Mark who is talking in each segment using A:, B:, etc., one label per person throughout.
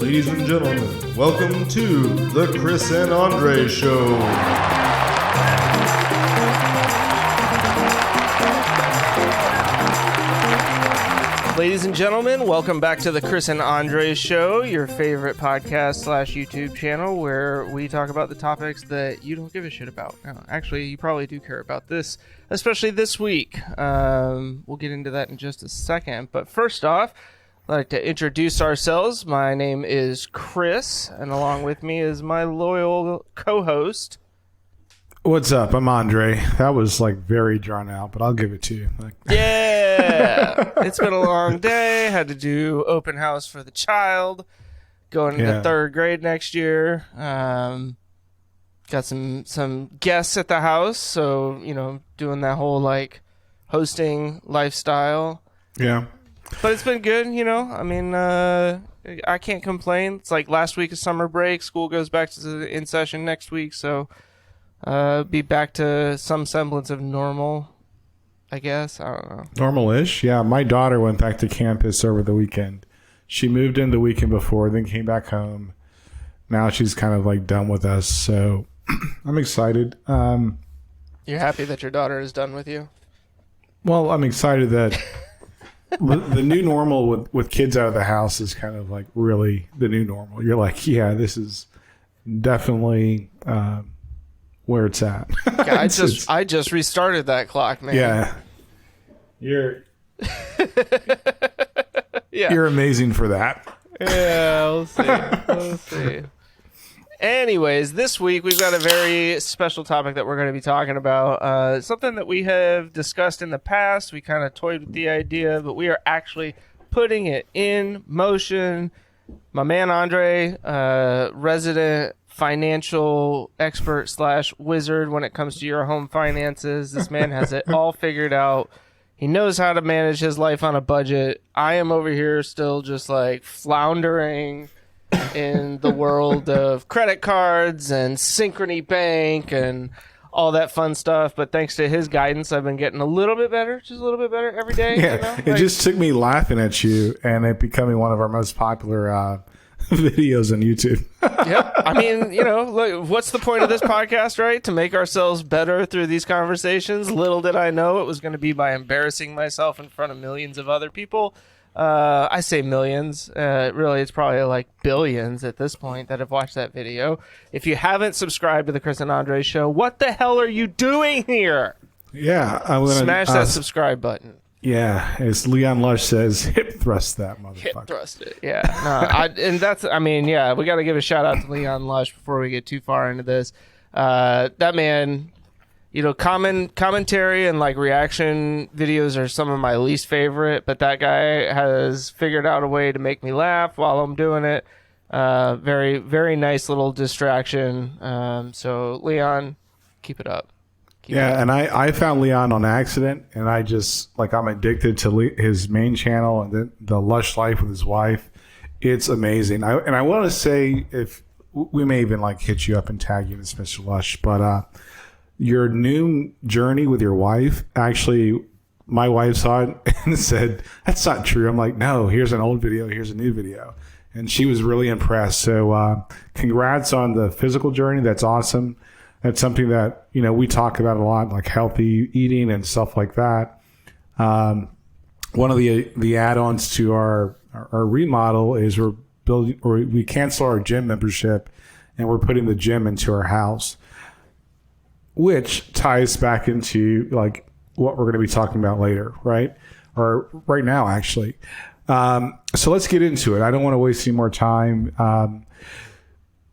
A: Ladies and gentlemen, welcome to the Chris and Andre Show.
B: Ladies and gentlemen, welcome back to the Chris and Andre Show, your favorite podcast / YouTube channel where we talk about the topics that you don't give a shit about. No, actually, you probably do care about this, especially this week. We'll get into that in just a second. But first off, I'd like to introduce ourselves. My name is Chris, and along with me is my loyal co-host.
C: What's up? I'm Andre. That was very drawn out, but I'll give it to you.
B: Yeah, it's been a long day. Had to do open house for the child, going into third grade next year. Got some guests at the house, so doing that whole hosting lifestyle.
C: Yeah.
B: But it's been good, I mean, I can't complain. It's like last week of summer break. School goes back to in session next week, so be back to some semblance of normal, I guess. I don't know.
C: Normal-ish? Yeah, my daughter went back to campus over the weekend. She moved in the weekend before, then came back home. Now she's kind of done with us, so I'm excited.
B: You're happy that your daughter is done with you?
C: Well, I'm excited that the new normal with kids out of the house is kind of really the new normal. You're yeah, this is definitely where it's at.
B: Yeah, I just restarted that clock, man.
C: Yeah. You're amazing for that.
B: Yeah, we'll see. Anyways, this week we've got a very special topic that we're going to be talking about. Something that we have discussed in the past. We kind of toyed with the idea, but we are actually putting it in motion. My man Andre, resident financial expert / wizard when it comes to your home finances. This man has it all figured out. He knows how to manage his life on a budget. I am over here still just floundering in the world of credit cards and Synchrony Bank and all that fun stuff. But thanks to his guidance, I've been getting a little bit better, just a little bit better every day.
C: Yeah, it just took me laughing at you and it becoming one of our most popular videos on YouTube.
B: Yep. I mean, look, what's the point of this podcast, right? To make ourselves better through these conversations. Little did I know it was going to be by embarrassing myself in front of millions of other people. I say millions. Really, it's probably billions at this point that have watched that video. If you haven't subscribed to the Chris and Andre Show, what the hell are you doing here?
C: Yeah, I'm gonna
B: smash that subscribe button.
C: Yeah, as Leon Lush says, hip thrust that motherfucker.
B: Hip thrust it. Yeah. No, we got to give a shout out to Leon Lush before we get too far into this. That man. Commentary and reaction videos are some of my least favorite, but that guy has figured out a way to make me laugh while I'm doing it. Very, very nice little distraction. So Leon, keep it up. Keep it up.
C: And I found Leon on accident, and I just I'm addicted to his main channel and then the Lush life with his wife. It's amazing. I want to say, if we may even hit you up and tag you as Mr. Lush, but your new journey with your wife, actually, my wife saw it and said, that's not true. I'm like, no, here's an old video, here's a new video. And she was really impressed. So congrats on the physical journey. That's awesome. That's something that, we talk about a lot, healthy eating and stuff like that. One of the add-ons to our remodel is we cancel our gym membership and we're putting the gym into our house, which ties back into what we're going to be talking about later, right? Or right now, actually. So let's get into it. I don't want to waste any more time.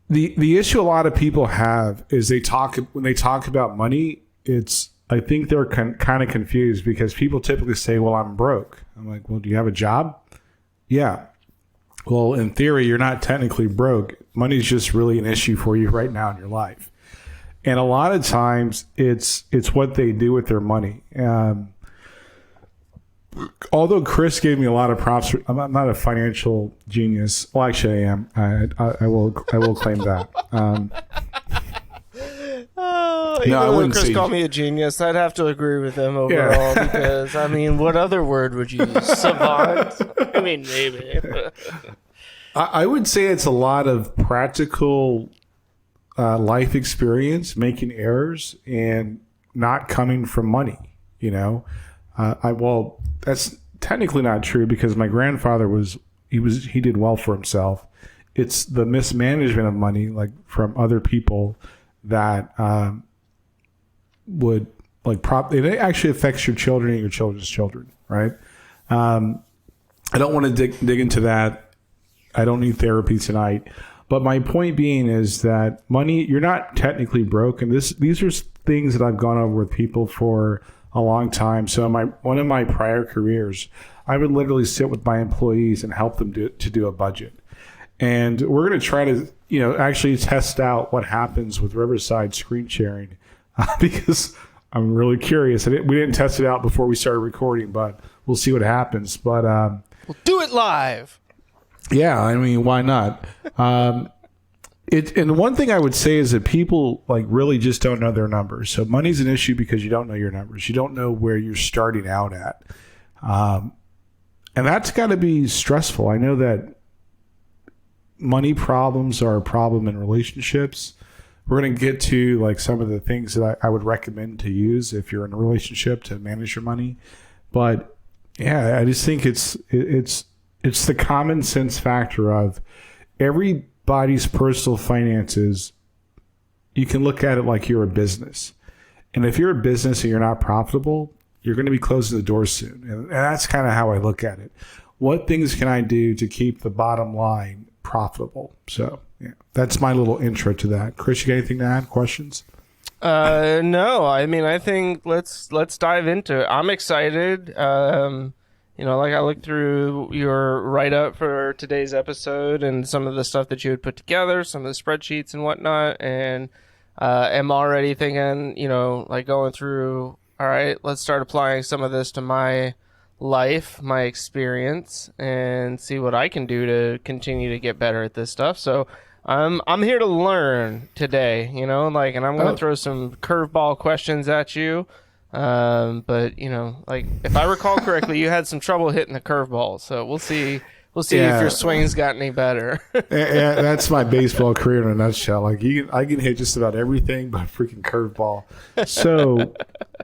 C: The issue a lot of people have is when they talk about money, I think they're kind of confused because people typically say, well, I'm broke. I'm like, well, do you have a job? Yeah. Well, in theory, you're not technically broke. Money's just really an issue for you right now in your life. And a lot of times it's what they do with their money. Although Chris gave me a lot of props, I'm not a financial genius. Well, actually, I am. I will claim that.
B: Even when Chris called me a genius, I'd have to agree with him overall because, what other word would you use? Savant? Maybe.
C: I would say it's a lot of practical life experience, making errors, and not coming from money. Well, that's technically not true because my grandfather he did well for himself. It's the mismanagement of money, like from other people, that would it actually affects your children and your children's children, right? I don't want to dig into that. I don't need therapy tonight. But my point being is that money, you're not technically broke. And these are things that I've gone over with people for a long time. So one of my prior careers, I would literally sit with my employees and help them to do a budget. And we're going to try to, actually test out what happens with Riverside screen sharing because I'm really curious. We didn't test it out before we started recording, but we'll see what happens. But
B: we'll do it live.
C: Yeah, I mean, why not? And one thing I would say is that people really just don't know their numbers. So money's an issue because you don't know your numbers. You don't know where you're starting out at. And that's got to be stressful. I know that money problems are a problem in relationships. We're going to get to some of the things that I would recommend to use if you're in a relationship to manage your money. But yeah, I just think it's the common sense factor of everybody's personal finances. You can look at it like you're a business. And if you're a business and you're not profitable, you're going to be closing the door soon. And that's kind of how I look at it. What things can I do to keep the bottom line profitable? So yeah, that's my little intro to that. Chris, you got anything to add? Questions?
B: No, I mean, I think let's dive into it. I'm excited. I looked through your write-up for today's episode and some of the stuff that you had put together, some of the spreadsheets and whatnot, and am already thinking, going through, all right, let's start applying some of this to my life, my experience, and see what I can do to continue to get better at this stuff. So I'm here to learn today, and I'm going to throw some curveball questions at you. But if I recall correctly, you had some trouble hitting the curveball, so we'll see if your swing's got any better.
C: Yeah, that's my baseball career in a nutshell. I can hit just about everything but freaking curveball. So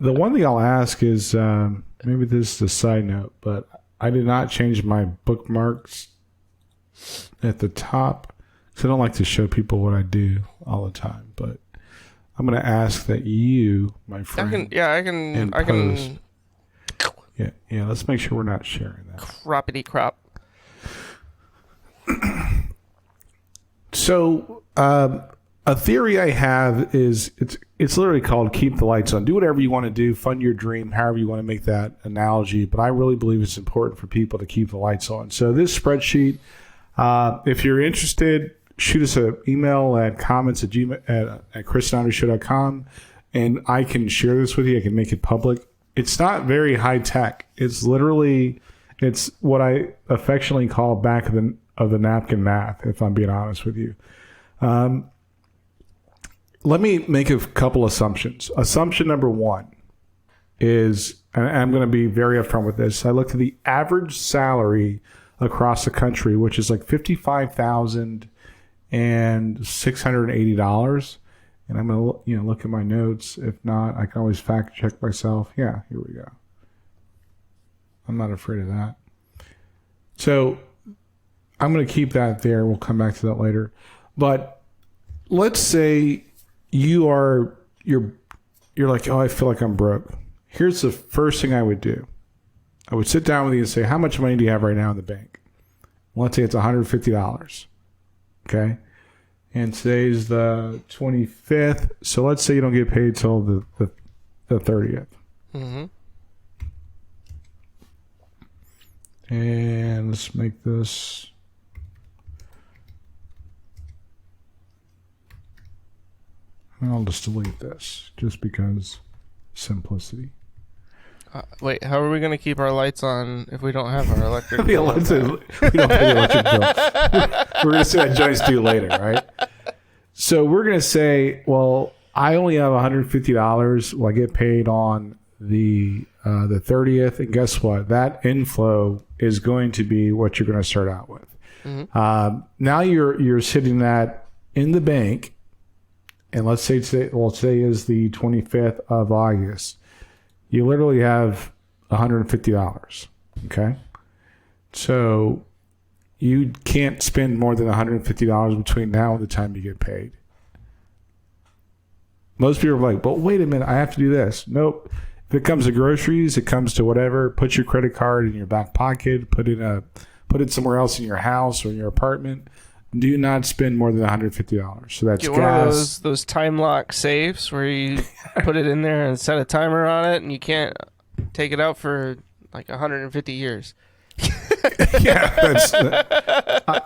C: the one thing I'll ask is, maybe this is a side note, but I did not change my bookmarks at the top because I don't like to show people what I do all the time, but I'm going to ask that you, my friend,
B: I can.
C: Yeah. Let's make sure we're not sharing that.
B: Croppity crop.
C: So, a theory I have is it's literally called keep the lights on. Do whatever you want to do, fund your dream, however you want to make that analogy. But I really believe it's important for people to keep the lights on. So this spreadsheet, if you're interested, shoot us an email at comments@chrisandandreshow.com, and I can share this with you. I can make it public. It's not very high tech. It's what I affectionately call back of the napkin math, if I'm being honest with you. Let me make a couple assumptions. Assumption number one is, and I'm going to be very upfront with this, I looked at the average salary across the country, which is $55,680. And I'm going to look at my notes. If not, I can always fact check myself. Yeah, here we go. I'm not afraid of that. So I'm going to keep that there. We'll come back to that later. But let's say you're like, oh, I feel like I'm broke. Here's the first thing I would do. I would sit down with you and say, how much money do you have right now in the bank? Let's say it's $150. Okay. And today's the 25th. So let's say you don't get paid till the 30th.
B: Mm-hmm.
C: And let's make this. I'll just delete this just because simplicity.
B: Wait, how are we going to keep our lights on if we don't have our electric
C: We
B: bill?
C: don't pay the electric bill. We're going to say that joint's due later, right? So we're going to say, well, I only have $150. Well, I get paid on the 30th, and guess what? That inflow is going to be what you're going to start out with. Now you're sitting that in the bank, and let's say today is the 25th of August. You literally have $150. Okay, so you can't spend more than $150 between now and the time you get paid. Most people are like, but wait a minute, I have to do this. Nope. If it comes to groceries, it comes to whatever, put your credit card in your back pocket, put it somewhere else in your house or in your apartment. Do not spend more than $150. So that's
B: Get
C: gas.
B: one of those time lock safes where you put it in there and set a timer on it, and you can't take it out for like 150 years.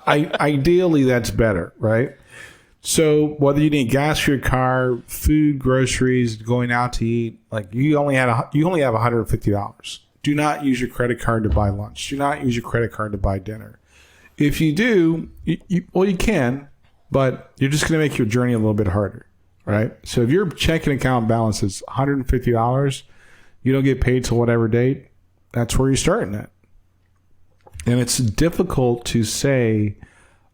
C: Ideally that's better, right? So whether you need gas for your car, food, groceries, going out to eat, like you only have $150. Do not use your credit card to buy lunch. Do not use your credit card to buy dinner. If you do, you can, but you're just going to make your journey a little bit harder, right? So if your checking account balance is $150, you don't get paid till whatever date, that's where you're starting at. And it's difficult to say,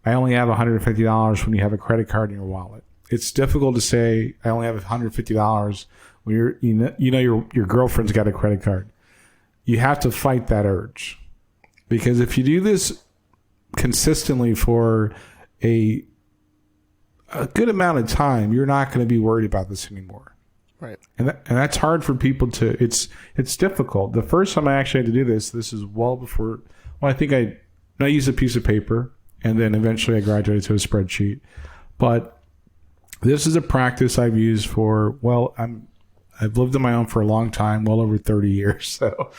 C: I only have $150 when you have a credit card in your wallet. It's difficult to say, I only have $150 when your girlfriend's got a credit card. You have to fight that urge, because if you do this consistently for a good amount of time, you're not going to be worried about this anymore.
B: Right.
C: And that's hard for people to. It's difficult. The first time I actually had to do this is well before. Well, I think I used a piece of paper, and then eventually I graduated to a spreadsheet. But this is a practice I've used for, well, I've lived on my own for a long time, well over 30 years. So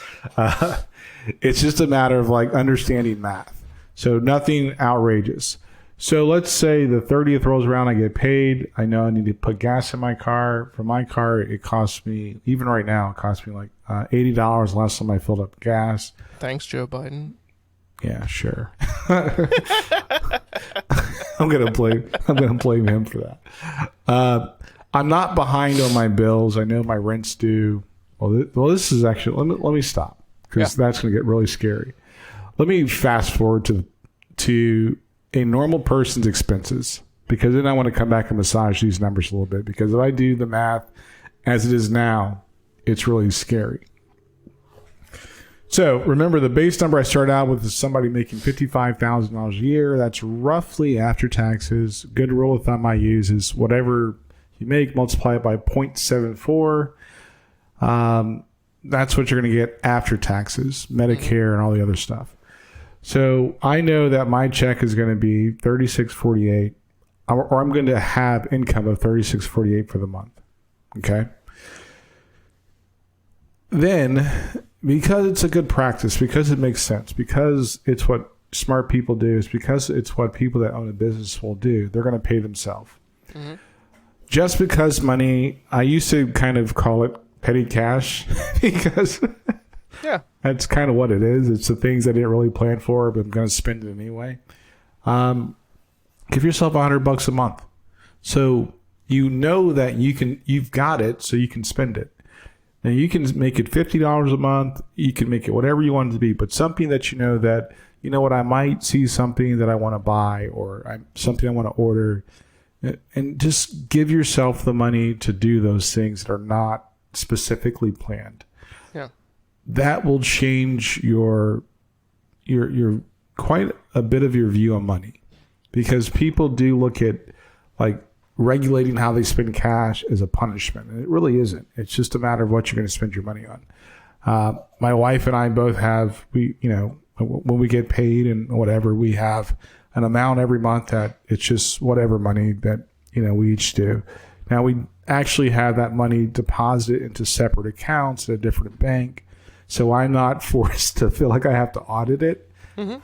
C: it's just a matter of like understanding math. So nothing outrageous. So let's say the 30th rolls around, I get paid. I know I need to put gas in my car. For my car, it costs me, even right now, it costs me like $80 less than I filled up gas.
B: Thanks, Joe Biden.
C: Yeah, sure. I'm gonna blame him for that. I'm not behind on my bills. I know my rent's due. Well, this is actually. Let me stop, because that's gonna get really scary. Let me fast forward to a normal person's expenses, because then I want to come back and massage these numbers a little bit, because if I do the math as it is now, it's really scary. So remember, the base number I started out with is somebody making $55,000 a year. That's roughly after taxes. Good rule of thumb I use is whatever you make, multiply it by 0.74. That's what you're going to get after taxes, Medicare, and all the other stuff. So I know that my check is going to be $36.48, or I'm going to have income of $36.48 for the month. Okay. Then, because it's a good practice, because it makes sense, because it's what smart people do, it's because it's what people that own a business will do, they're going to pay themselves. Mm-hmm. Just because money, I used to kind of call it petty cash, because that's kind of what it is. It's the things I didn't really plan for, but I'm going to spend it anyway. Give yourself $100 a month. So you know that you've got it, so you can spend it. Now, you can make it $50 a month. You can make it whatever you want it to be, but something that you know what, I might see something that I want to buy, or something I want to order, and just give yourself the money to do those things that are not specifically planned.
B: Yeah.
C: That will change your quite a bit of your view on money, because people do look at like regulating how they spend cash as a punishment. And it really isn't. It's just a matter of what you're going to spend your money on. My wife and I both have, when we get paid and whatever, we have an amount every month that it's just whatever money that, we each do. Now, we actually have that money deposited into separate accounts at a different bank. So I'm not forced to feel like I have to audit it,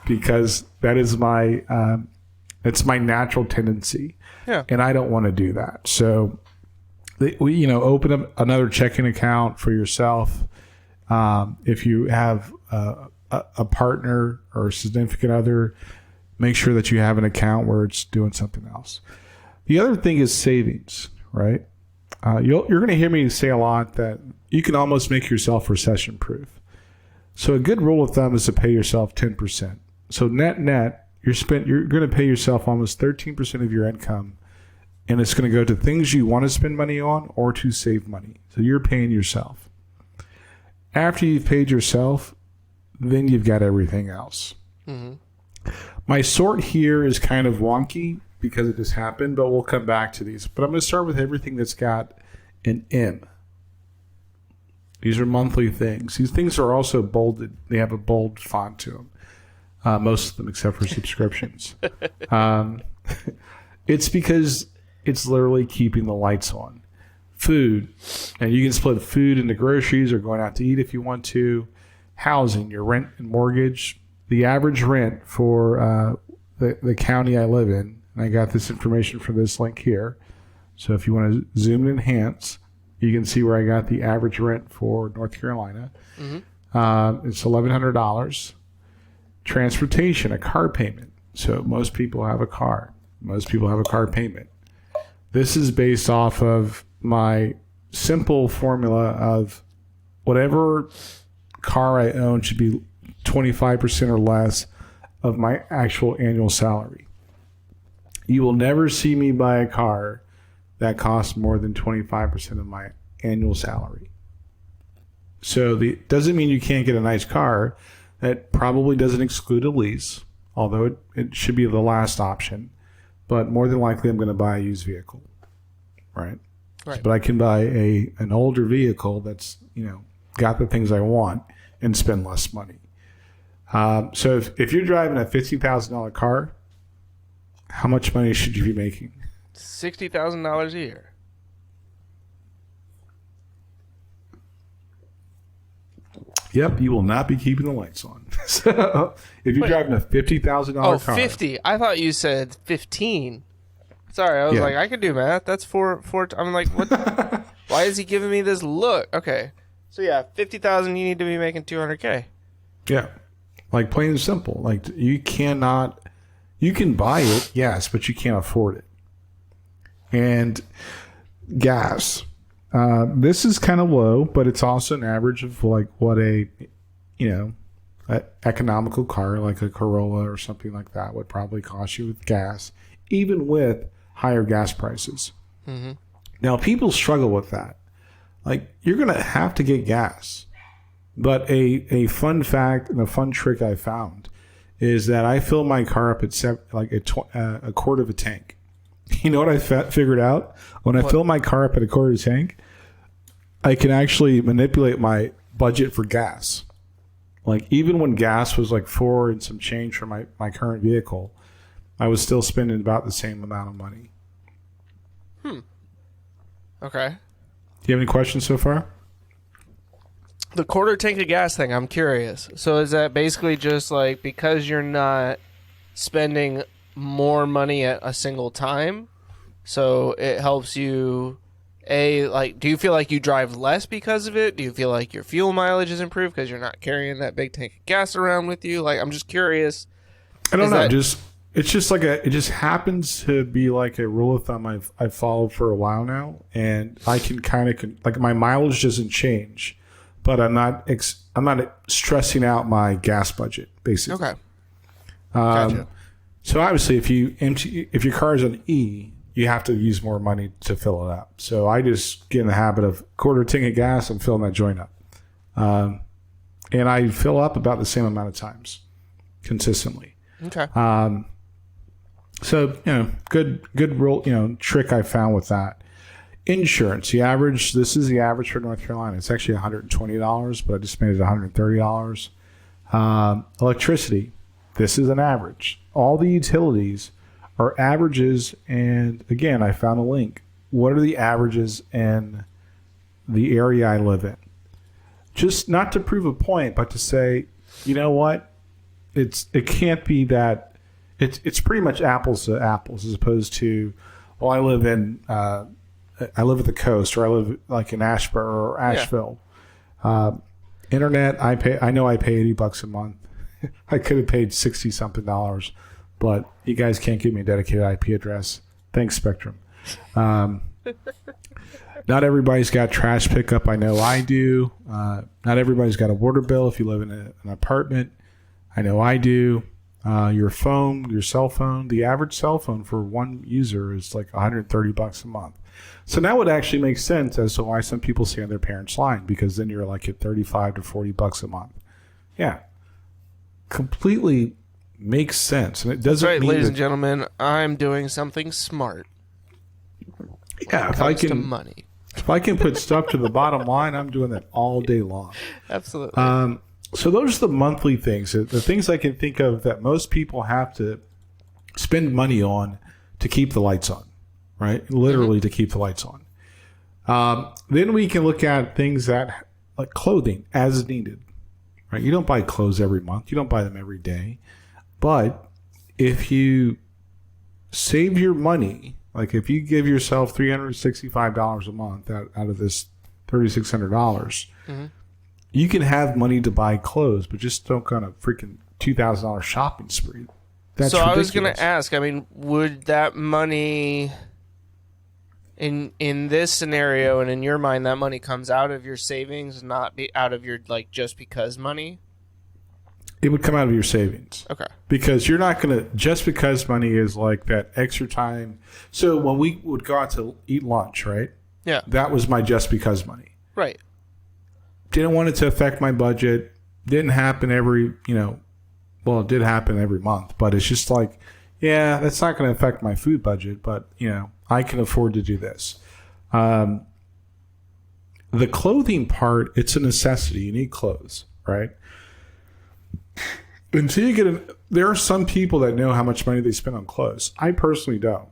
C: because that is it's my natural tendency. Yeah. And I don't want to do that. So we open up another checking account for yourself. If you have a partner or a significant other, make sure that you have an account where it's doing something else. The other thing is savings, right? You're going to hear me say a lot that you can almost make yourself recession-proof. So a good rule of thumb is to pay yourself 10%. So net, you're going to pay yourself almost 13% of your income, and it's going to go to things you want to spend money on or to save money. So you're paying yourself. After you've paid yourself, then you've got everything else. Mm-hmm. My sort here is kind of wonky because it just happened, but we'll come back to these. But I'm going to start with everything that's got an M. These are monthly things. These things are also bolded. They have a bold font to them. Most of them, except for subscriptions. It's because it's literally keeping the lights on. Food, and you can split food into groceries or going out to eat if you want to. Housing, your rent and mortgage. The average rent for the county I live in, and I got this information from this link here. So if you want to zoom and enhance, you can see where I got the average rent for North Carolina. Mm-hmm. It's $1,100. Transportation, a car payment. So most people have a car. Most people have a car payment. This is based off of my simple formula of whatever car I own should be 25% or less of my actual annual salary. You will never see me buy a car that costs more than 25% of my annual salary. So doesn't mean you can't get a nice car. That probably doesn't exclude a lease, although it should be the last option. But more than likely, I'm going to buy a used vehicle, right? Right. But I can buy an older vehicle that's got the things I want and spend less money. So if you're driving a $50,000 car, how much money should you be making?
B: $60,000 a year.
C: Yep, you will not be keeping the lights on. So if you're driving a $50,000 car.
B: 50. I thought you said 15. Sorry, I was like, I can do math. That's four. I'm like, what? Why is he giving me this look? Okay. So yeah, 50,000, you need to be making $200K.
C: Yeah. Like plain and simple. Like you can buy it, yes, but you can't afford it. And gas. This is kind of low, but it's also an average of like what a economical car like a Corolla or something like that would probably cost you with gas, even with higher gas prices. Mm-hmm. Now, people struggle with that. Like, you're going to have to get gas. But a fun fact and a fun trick I found is that I fill my car up at a quarter of a tank. You know what I figured out? When I fill my car up at a quarter of a tank, I can actually manipulate my budget for gas. Like, even when gas was like $4 and some change for my current vehicle, I was still spending about the same amount of money.
B: Okay.
C: Do you have any questions so far?
B: The quarter tank of gas thing, I'm curious. So is that basically just like because you're not spending more money at a single time, so it helps you, do you feel like you drive less because of it? Do you feel like your fuel mileage is improved because you're not carrying that big tank of gas around with you? Like, I'm just curious.
C: I don't know. It just happens to be like a rule of thumb I've followed for a while now, and I can kind of like my mileage doesn't change, but I'm not stressing out my gas budget basically.
B: Okay. Gotcha.
C: So obviously, if your car is on E, you have to use more money to fill it up. So I just get in the habit of quarter tank of gas and filling that joint up, and I fill up about the same amount of times consistently.
B: Okay.
C: So, good rule, trick I found with that. Insurance, this is the average for North Carolina. It's actually $120, but I just made it $130. Electricity, this is an average. All the utilities are averages, and again, I found a link. What are the averages in the area I live in? Just not to prove a point, but to say, you know what? It can't be that. It's pretty much apples to apples as opposed to, well, I live at the coast, or I live like in Asheboro or Asheville. Yeah. Internet, I know I pay $80 a month. I could have paid $60 something, but you guys can't give me a dedicated IP address. Thanks, Spectrum. Not everybody's got trash pickup. I know I do. Not everybody's got a water bill if you live in an apartment. I know I do. your phone, your cell phone. The average cell phone for one user is like $130 a month. So that would actually make sense as to why some people stay on their parents' line, because then you're like at $35 to $40 a month. Yeah, completely makes sense, and it doesn't.
B: That's right,
C: mean
B: ladies
C: that,
B: and gentlemen, I'm doing something smart.
C: Yeah, if I can money. If I can put stuff to the bottom line, I'm doing that all day long.
B: Absolutely.
C: So those are the monthly things, the things I can think of that most people have to spend money on to keep the lights on, right? Literally to keep the lights on. Then we can look at things that, like clothing, as needed, right? You don't buy clothes every month. You don't buy them every day. But if you save your money, like if you give yourself $365 a month out of this $3,600, you can have money to buy clothes, but just don't go on a freaking $2,000 shopping spree. That's
B: so
C: ridiculous.
B: I was going to ask, I mean, would that money, in this scenario and in your mind, that money comes out of your savings, not be out of your like just because money?
C: It would come out of your savings.
B: Okay.
C: Because you're not going to, just because money is like that extra time. So when we would go out to eat lunch, right?
B: Yeah.
C: That was my just because money.
B: Right.
C: Didn't want it to affect my budget. Didn't happen every, well, it did happen every month, but it's just like, yeah, that's not going to affect my food budget, but, I can afford to do this. The clothing part, it's a necessity. You need clothes, right? Until you get there are some people that know how much money they spend on clothes. I personally don't.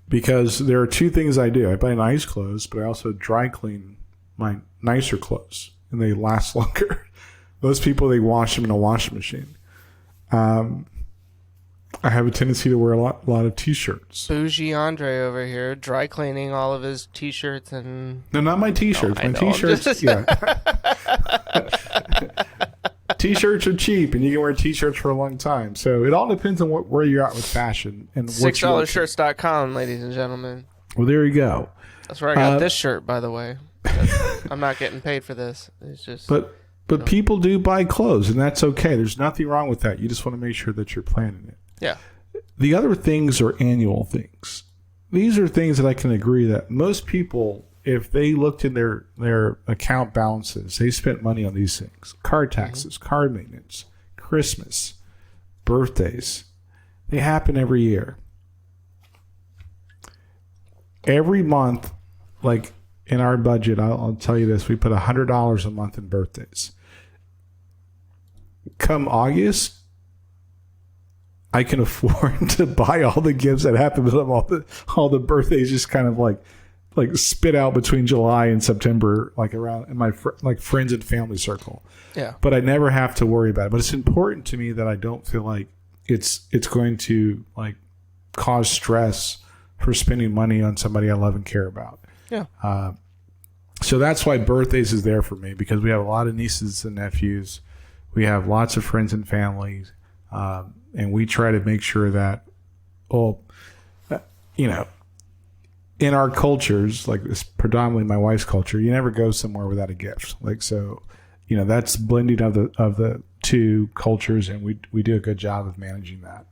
C: Because there are two things I do. I buy nice clothes, but I also dry clean my nicer clothes, and they last longer. Those people, they wash them in a washing machine. I have a tendency to wear a lot of T-shirts.
B: Bougie Andre over here, dry cleaning all of his T-shirts and...
C: No, not my T-shirts. My T-shirts, yeah. T-shirts are cheap, and you can wear T-shirts for a long time. So it all depends on where you're at with fashion. And
B: $6shirts.com, ladies and gentlemen.
C: Well, there you go.
B: That's where I got this shirt, by the way. I'm not getting paid for this. It's just...
C: But people do buy clothes, and that's okay. There's nothing wrong with that. You just want to make sure that you're planning it.
B: Yeah.
C: The other things are annual things. These are things that I can agree that most people, if they looked in their account balances, they spent money on these things. Car taxes, car maintenance, Christmas, birthdays. They happen every year. Every month, like in our budget, I'll tell you this, we put $100 a month in birthdays. Come August, I can afford to buy all the gifts that happen to them. All the birthdays just kind of like spit out between July and September, like around in my friends and family circle.
B: Yeah.
C: But I never have to worry about it. But it's important to me that I don't feel like it's going to like cause stress for spending money on somebody I love and care about.
B: Yeah.
C: So that's why birthdays is there for me, because we have a lot of nieces and nephews. We have lots of friends and families. And we try to make sure that, in our cultures, like this, predominantly my wife's culture, you never go somewhere without a gift. Like, so, that's blending of the two cultures, and we do a good job of managing that.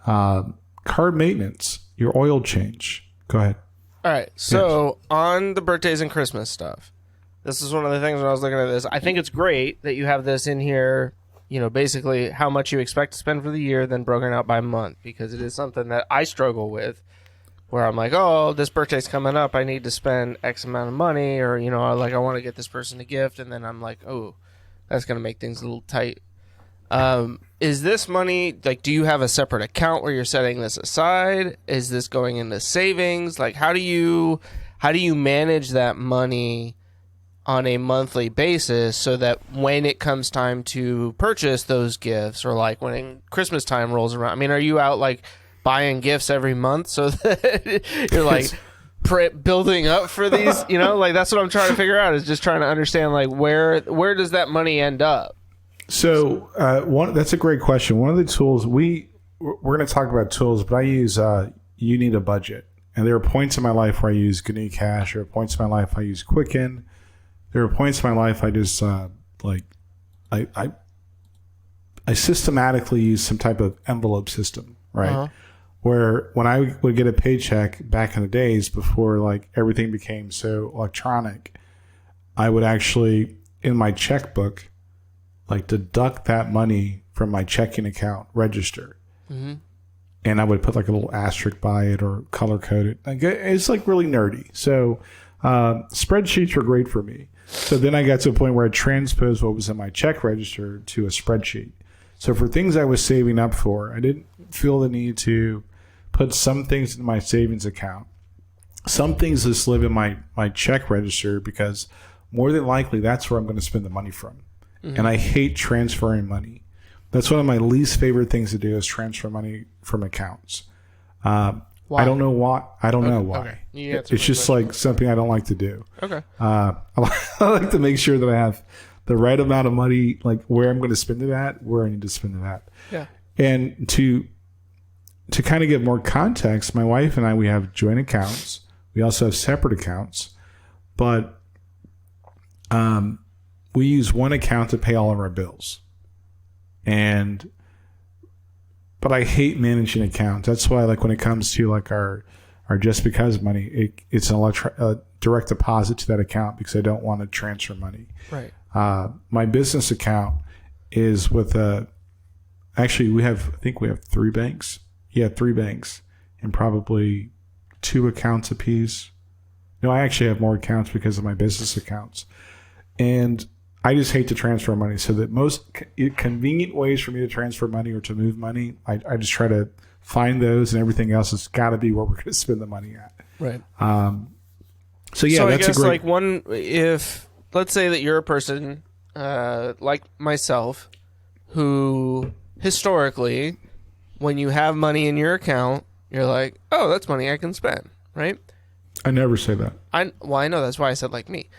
C: Car maintenance, your oil change. Go ahead.
B: All right. So on the birthdays and Christmas stuff, this is one of the things when I was looking at this. I think it's great that you have this in here. Basically how much you expect to spend for the year, then broken out by month, because it is something that I struggle with, where I'm like, oh, this birthday's coming up, I need to spend X amount of money, or, I want to get this person a gift, and then I'm like, oh, that's going to make things a little tight. Is this money, like, do you have a separate account where you're setting this aside? Is this going into savings? Like, how do you manage that money on a monthly basis so that when it comes time to purchase those gifts, or like when Christmas time rolls around, I mean, are you out like buying gifts every month so that you're like building up for these, like that's what I'm trying to figure out, is just trying to understand like where does that money end up?
C: So that's a great question. One of the tools we're going to talk about tools, but I use You Need a Budget. And there are points in my life where I use GnuCash, or points in my life I use Quicken. There are points in my life I just I systematically use some type of envelope system, right?
B: Uh-huh.
C: Where when I would get a paycheck back in the days before like everything became so electronic, I would actually in my checkbook like deduct that money from my checking account register. Mm-hmm. And I would put like a little asterisk by it or color code it. Like, it's like really nerdy. So spreadsheets were great for me. So then I got to a point where I transposed what was in my check register to a spreadsheet. So for things I was saving up for, I didn't feel the need to put some things in my savings account. Some things just live in my check register because more than likely that's where I'm going to spend the money from. Mm-hmm. And I hate transferring money. That's one of my least favorite things to do is transfer money from accounts. Why? I don't know why. I don't know why. Okay. It's just like something I don't like to do.
B: Okay.
C: I like to make sure that I have the right amount of money, like where I'm going to spend it at, where I need to spend it at.
B: Yeah.
C: And to kind of get more context, my wife and I, we have joint accounts. We also have separate accounts, but we use one account to pay all of our bills. But I hate managing accounts. That's why, like, when it comes to like our just because money, it's a direct deposit to that account because I don't want to transfer money.
B: Right.
C: My business account is with actually I think we have 3 banks. Yeah, 3 banks and probably 2 accounts apiece. No, I actually have more accounts because of my business accounts. And I just hate to transfer money. So the most convenient ways for me to transfer money or to move money, I just try to find those, and everything else has got to be where we're going to spend the money at.
B: Right.
C: So yeah,
B: so
C: that's
B: I guess
C: a great.
B: like if let's say that you're a person like myself who historically, when you have money in your account, you're like, oh, that's money I can spend, right?
C: I never say that.
B: I know that's why I said like me.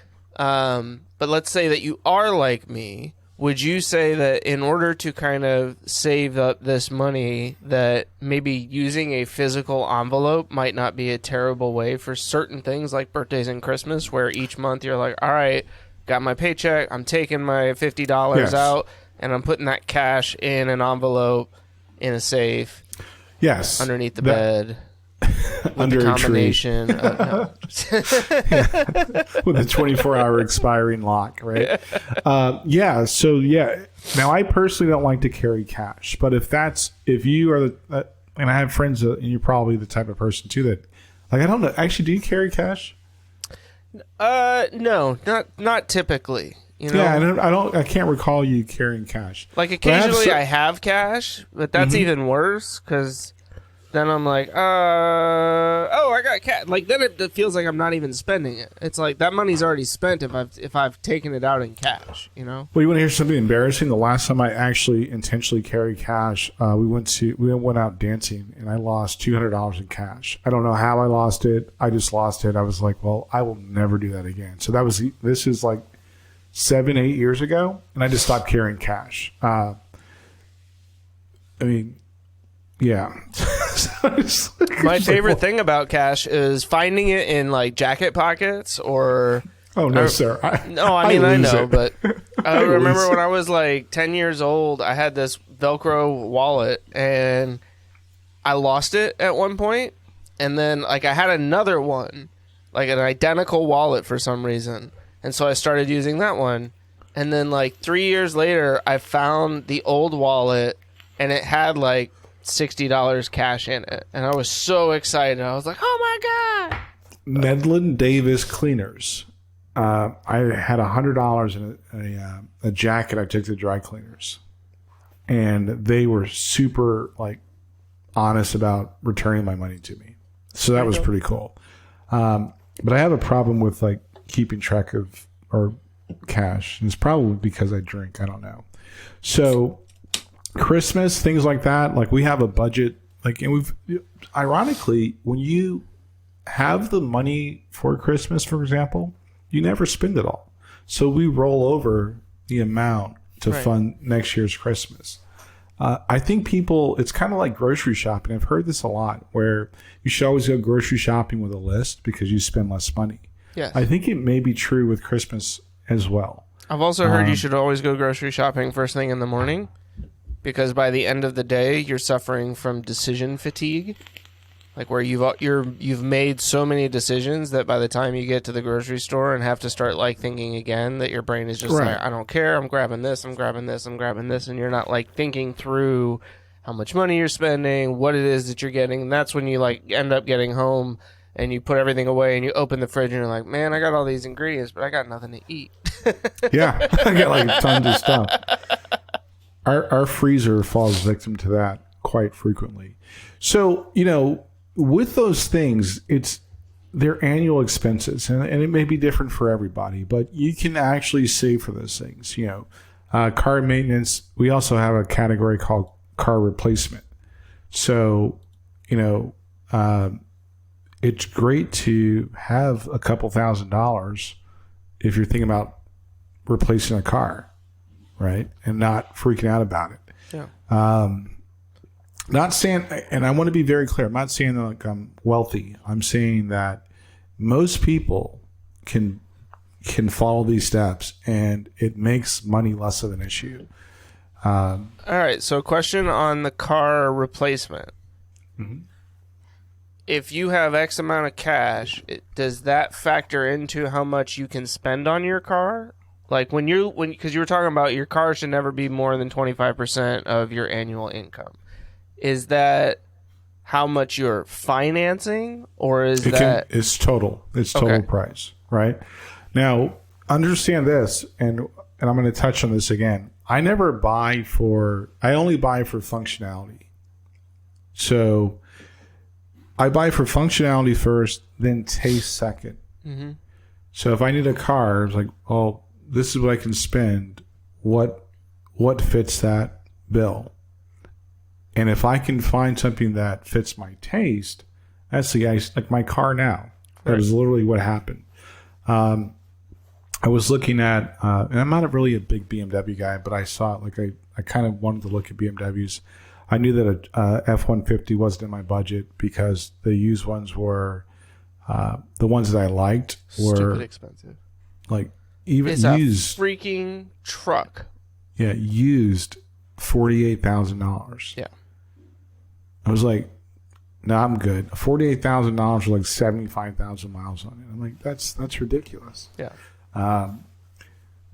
B: But let's say that you are like me. Would you say that in order to kind of save up this money, that maybe using a physical envelope might not be a terrible way for certain things like birthdays and Christmas, where each month you're like, all right, got my paycheck, I'm taking my $50 out, and I'm putting that cash in an envelope in a safe.
C: Yes.
B: Underneath the bed.
C: Under
B: the
C: a tree.
B: combination of, no.
C: With a 24-hour expiring lock, right? So now I personally don't like to carry cash, but if you are and I have friends and you're probably the type of person too that, like, I don't know, actually, do you carry cash?
B: No, not typically. You know?
C: Yeah, I can't recall you carrying cash.
B: Like occasionally I have cash, but that's even worse because then I'm like, I got cash. Like then it feels like I'm not even spending it. It's like that money's already spent if I've taken it out in cash. You know.
C: Well, you want to hear something embarrassing? The last time I actually intentionally carried cash, we went out dancing and I lost $200 in cash. I don't know how I lost it. I just lost it. I was like, well, I will never do that again. So this is like 7-8 years ago, and I just stopped carrying cash. Yeah.
B: My favorite thing about cash is finding it in like jacket pockets or.
C: Oh no, sir!
B: I know, but I remember when I was like 10 years old, I had this Velcro wallet and I lost it at one point, and then like I had another one, like an identical wallet for some reason. And so I started using that one. And then like 3 years later, I found the old wallet and it had like $60 cash in it. And I was so excited. I was like, oh my God.
C: Medlin Davis Cleaners. I had $100 in a jacket I took to dry cleaners. And they were super like honest about returning my money to me. So that was pretty cool. But I have a problem with like keeping track of or cash. And it's probably because I drink. I don't know. So Christmas, things like that. Like we have a budget. Like, and ironically, when you have the money for Christmas, for example, you never spend it all. So we roll over the amount to fund next year's Christmas. I think it's kind of like grocery shopping. I've heard this a lot, where you should always go grocery shopping with a list because you spend less money.
B: Yes.
C: I think it may be true with Christmas as well.
B: I've also heard you should always go grocery shopping first thing in the morning because by the end of the day, you're suffering from decision fatigue, like where you've made so many decisions that by the time you get to the grocery store and have to start like thinking again, that your brain is just like, I don't care, I'm grabbing this, I'm grabbing this, I'm grabbing this, and you're not like thinking through how much money you're spending, what it is that you're getting. And that's when you like end up getting home and you put everything away and you open the fridge and you're like, man, I got all these ingredients, but I got nothing to eat.
C: Yeah, I got like tons of stuff. Our freezer falls victim to that quite frequently. So, with those things, they're annual expenses, and it may be different for everybody, but you can actually save for those things. Car maintenance, we also have a category called car replacement. So, it's great to have a couple $1,000s if you're thinking about replacing a car, right? And not freaking out about it.
B: Yeah.
C: Not saying, and I want to be very clear, I'm not saying that like I'm wealthy. I'm saying that most people can follow these steps and it makes money less of an issue.
B: All right. So question on the car replacement.
C: Mm-hmm.
B: If you have X amount of cash, does that factor into how much you can spend on your car? Like because you were talking about your car should never be more than 25% of your annual income. Is that how much you're financing, or is
C: it's total? It's total price, right? Now, understand this, and I'm going to touch on this again. I only buy for functionality. So I buy for functionality first, then taste second.
B: Mm-hmm.
C: So if I need a car, it's like, oh, this is what I can spend. What fits that bill? And if I can find something that fits my taste, that's the ice. Like my car now. That is literally what happened. I was looking at, and I'm not really a big BMW guy, but I saw it. Like I kind of wanted to look at BMWs. I knew that a F-150 wasn't in my budget because the used ones were, the ones that I liked were
B: stupid expensive.
C: Like even
B: it's
C: used
B: a freaking truck.
C: Yeah, used $48,000.
B: Yeah.
C: I was like, no, I'm good. $48,000 for like 75,000 miles on it. I'm like, that's ridiculous.
B: Yeah.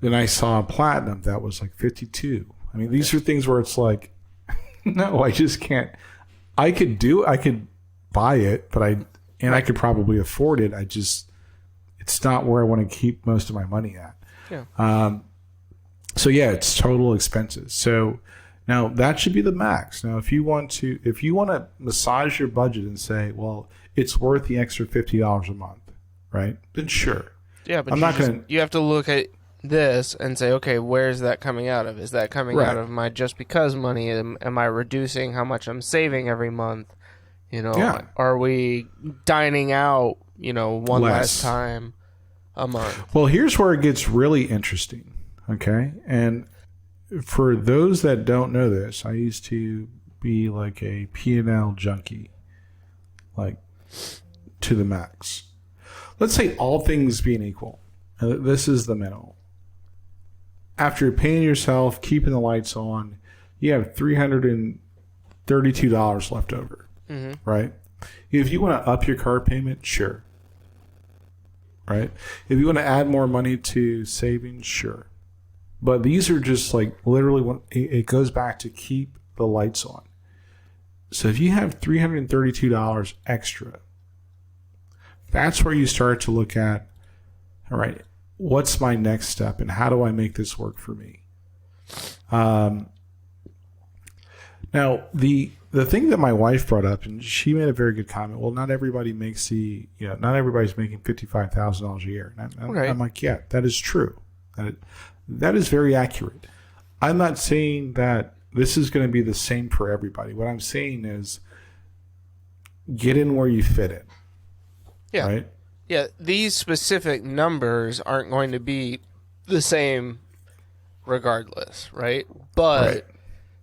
C: Then I saw a Platinum that was like 52. I mean, these are things where it's like, no, I just can't. I could buy it, but I could probably afford it. It's not where I want to keep most of my money at.
B: Yeah.
C: So yeah, it's total expenses. So now that should be the max. Now, if you want to massage your budget and say, well, it's worth the extra $50 a month, right? Then sure.
B: Yeah, but you have to look at this and say, okay, where's that coming out of? Is that coming out of my just because money? Am I reducing how much I'm saving every month? Are we dining out, one last time a month?
C: Well, here's where it gets really interesting. Okay. And for those that don't know this, I used to be like a P&L junkie, like to the max. Let's say all things being equal. This is the minimal. After paying yourself, keeping the lights on, you have $332 left over, right? If you want to up your car payment, sure. Right? If you want to add more money to savings, sure. But these are just like literally, it goes back to keep the lights on. So if you have $332 extra, that's where you start to look at, all right, what's my next step and how do I make this work for me? Now, the thing that my wife brought up, and she made a very good comment, well, not everybody makes not everybody's making $55,000 a year. And I'm like, yeah, that is true. That is very accurate. I'm not saying that this is going to be the same for everybody. What I'm saying is get in where you fit in.
B: Yeah.
C: Right?
B: Yeah, these specific numbers aren't going to be the same regardless, right? But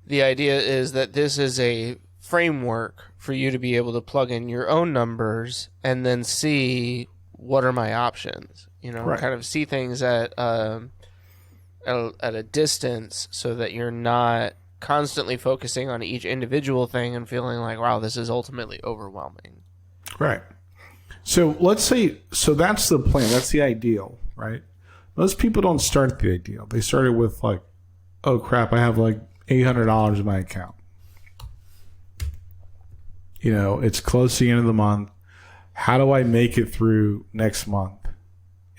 B: the idea is that this is a framework for you to be able to plug in your own numbers and then see what are my options, kind of see things at a distance so that you're not constantly focusing on each individual thing and feeling like, wow, this is ultimately overwhelming.
C: Right. So let's say, so that's the plan. That's the ideal, right? Most people don't start the ideal. They started with like, oh crap, I have like $800 in my account. You know, it's close to the end of the month. How do I make it through next month?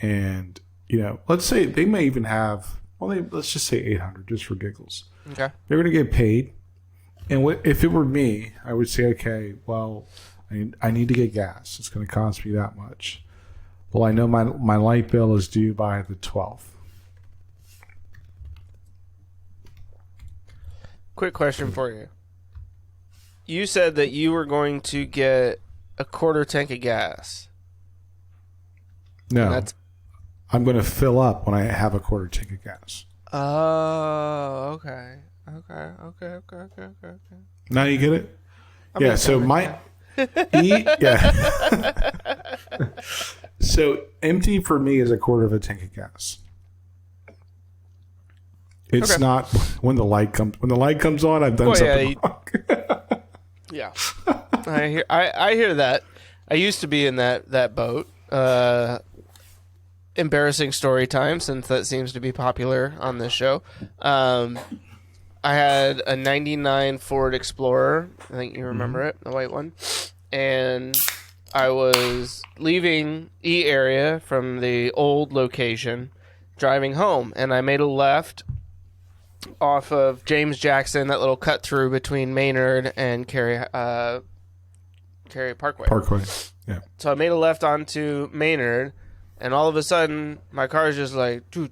C: And, you know, let's say they may even have, let's just say 800 just for giggles.
B: Okay.
C: They're going to get paid. And if it were me, I would say, okay, well, I need to get gas. It's going to cost me that much. Well, I know my light bill is due by the 12th.
B: Quick question for you. You said that you were going to get a quarter tank of gas.
C: No. I'm going to fill up when I have a quarter tank of gas.
B: Oh, okay. Okay.
C: Now you get it? Yeah, so So empty for me is a quarter of a tank of gas. It's not when the light comes. When the light comes on, I've done something wrong.
B: Yeah, I hear that. I used to be in that boat. Embarrassing story time, since that seems to be popular on this show. I had a '99 Ford Explorer. I think you remember it, the white one. And I was leaving E area from the old location, driving home, and I made a left off of James Jackson, that little cut through between Maynard and Cary Parkway.
C: Yeah.
B: So I made a left onto Maynard, and all of a sudden my car is just like do.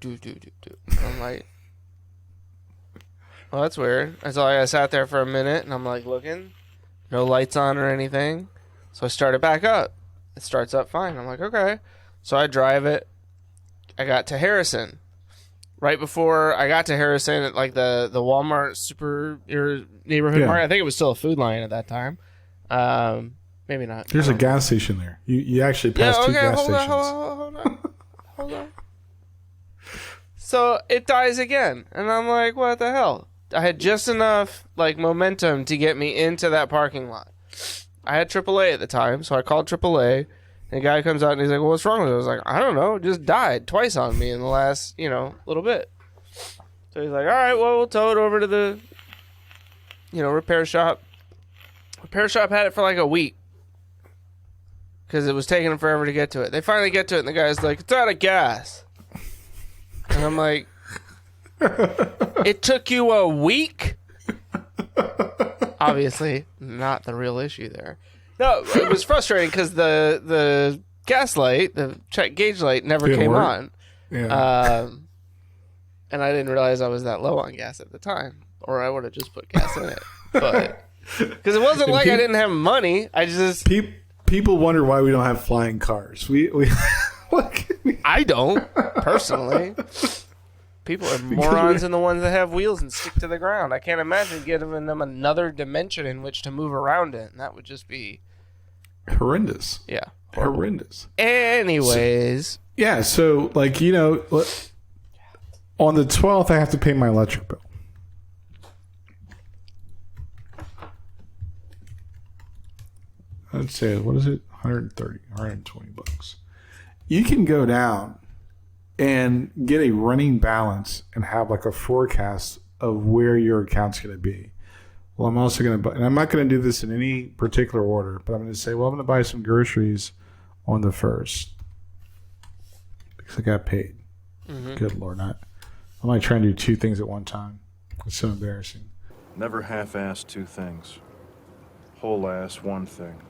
B: I'm like, well, that's weird. So I sat there for a minute, and I'm like looking, no lights on or anything. So I started back up. It starts up fine. I'm like, okay. So I drive it. I got to Harrison. Right before I got to Harrison, at like the Walmart super neighborhood market, I think it was still a Food Lion at that time. Maybe not.
C: There's a gas station there. You actually passed two gas stations.
B: Hold on. So it dies again, and I'm like, what the hell? I had just enough like momentum to get me into that parking lot. I had AAA at the time, so I called AAA. And the guy comes out and he's like, well, what's wrong with it? I was like, I don't know. It just died twice on me in the last, little bit. So he's like, all right, well, we'll tow it over to the, repair shop. Repair shop had it for like a week because it was taking them forever to get to it. They finally get to it, and the guy's like, it's out of gas. And I'm like, it took you a week? Obviously, not the real issue there. No, it was frustrating because the gas light, the check gauge light, never came on.
C: Yeah.
B: And I didn't realize I was that low on gas at the time, or I would have just put gas in it. But because it wasn't like I didn't have money, I just
C: people wonder why we don't have flying cars. We
B: I don't personally. People are morons in the ones that have wheels and stick to the ground. I can't imagine giving them another dimension in which to move around in. That would just be
C: horrendous.
B: Yeah.
C: Horrible. Horrendous.
B: Anyways.
C: So like, on the 12th, I have to pay my electric bill. I'd say, what is it? 130, 120 bucks. You can go down and get a running balance and have like a forecast of where your account's going to be. Well, I'm also going to buy, and I'm not going to do this in any particular order, but I'm going to say, well, I'm going to buy some groceries on the 1st because I got paid. Mm-hmm. Good Lord. I might try and do two things at one time. It's so embarrassing.
D: Never half-ass two things. Whole-ass one thing.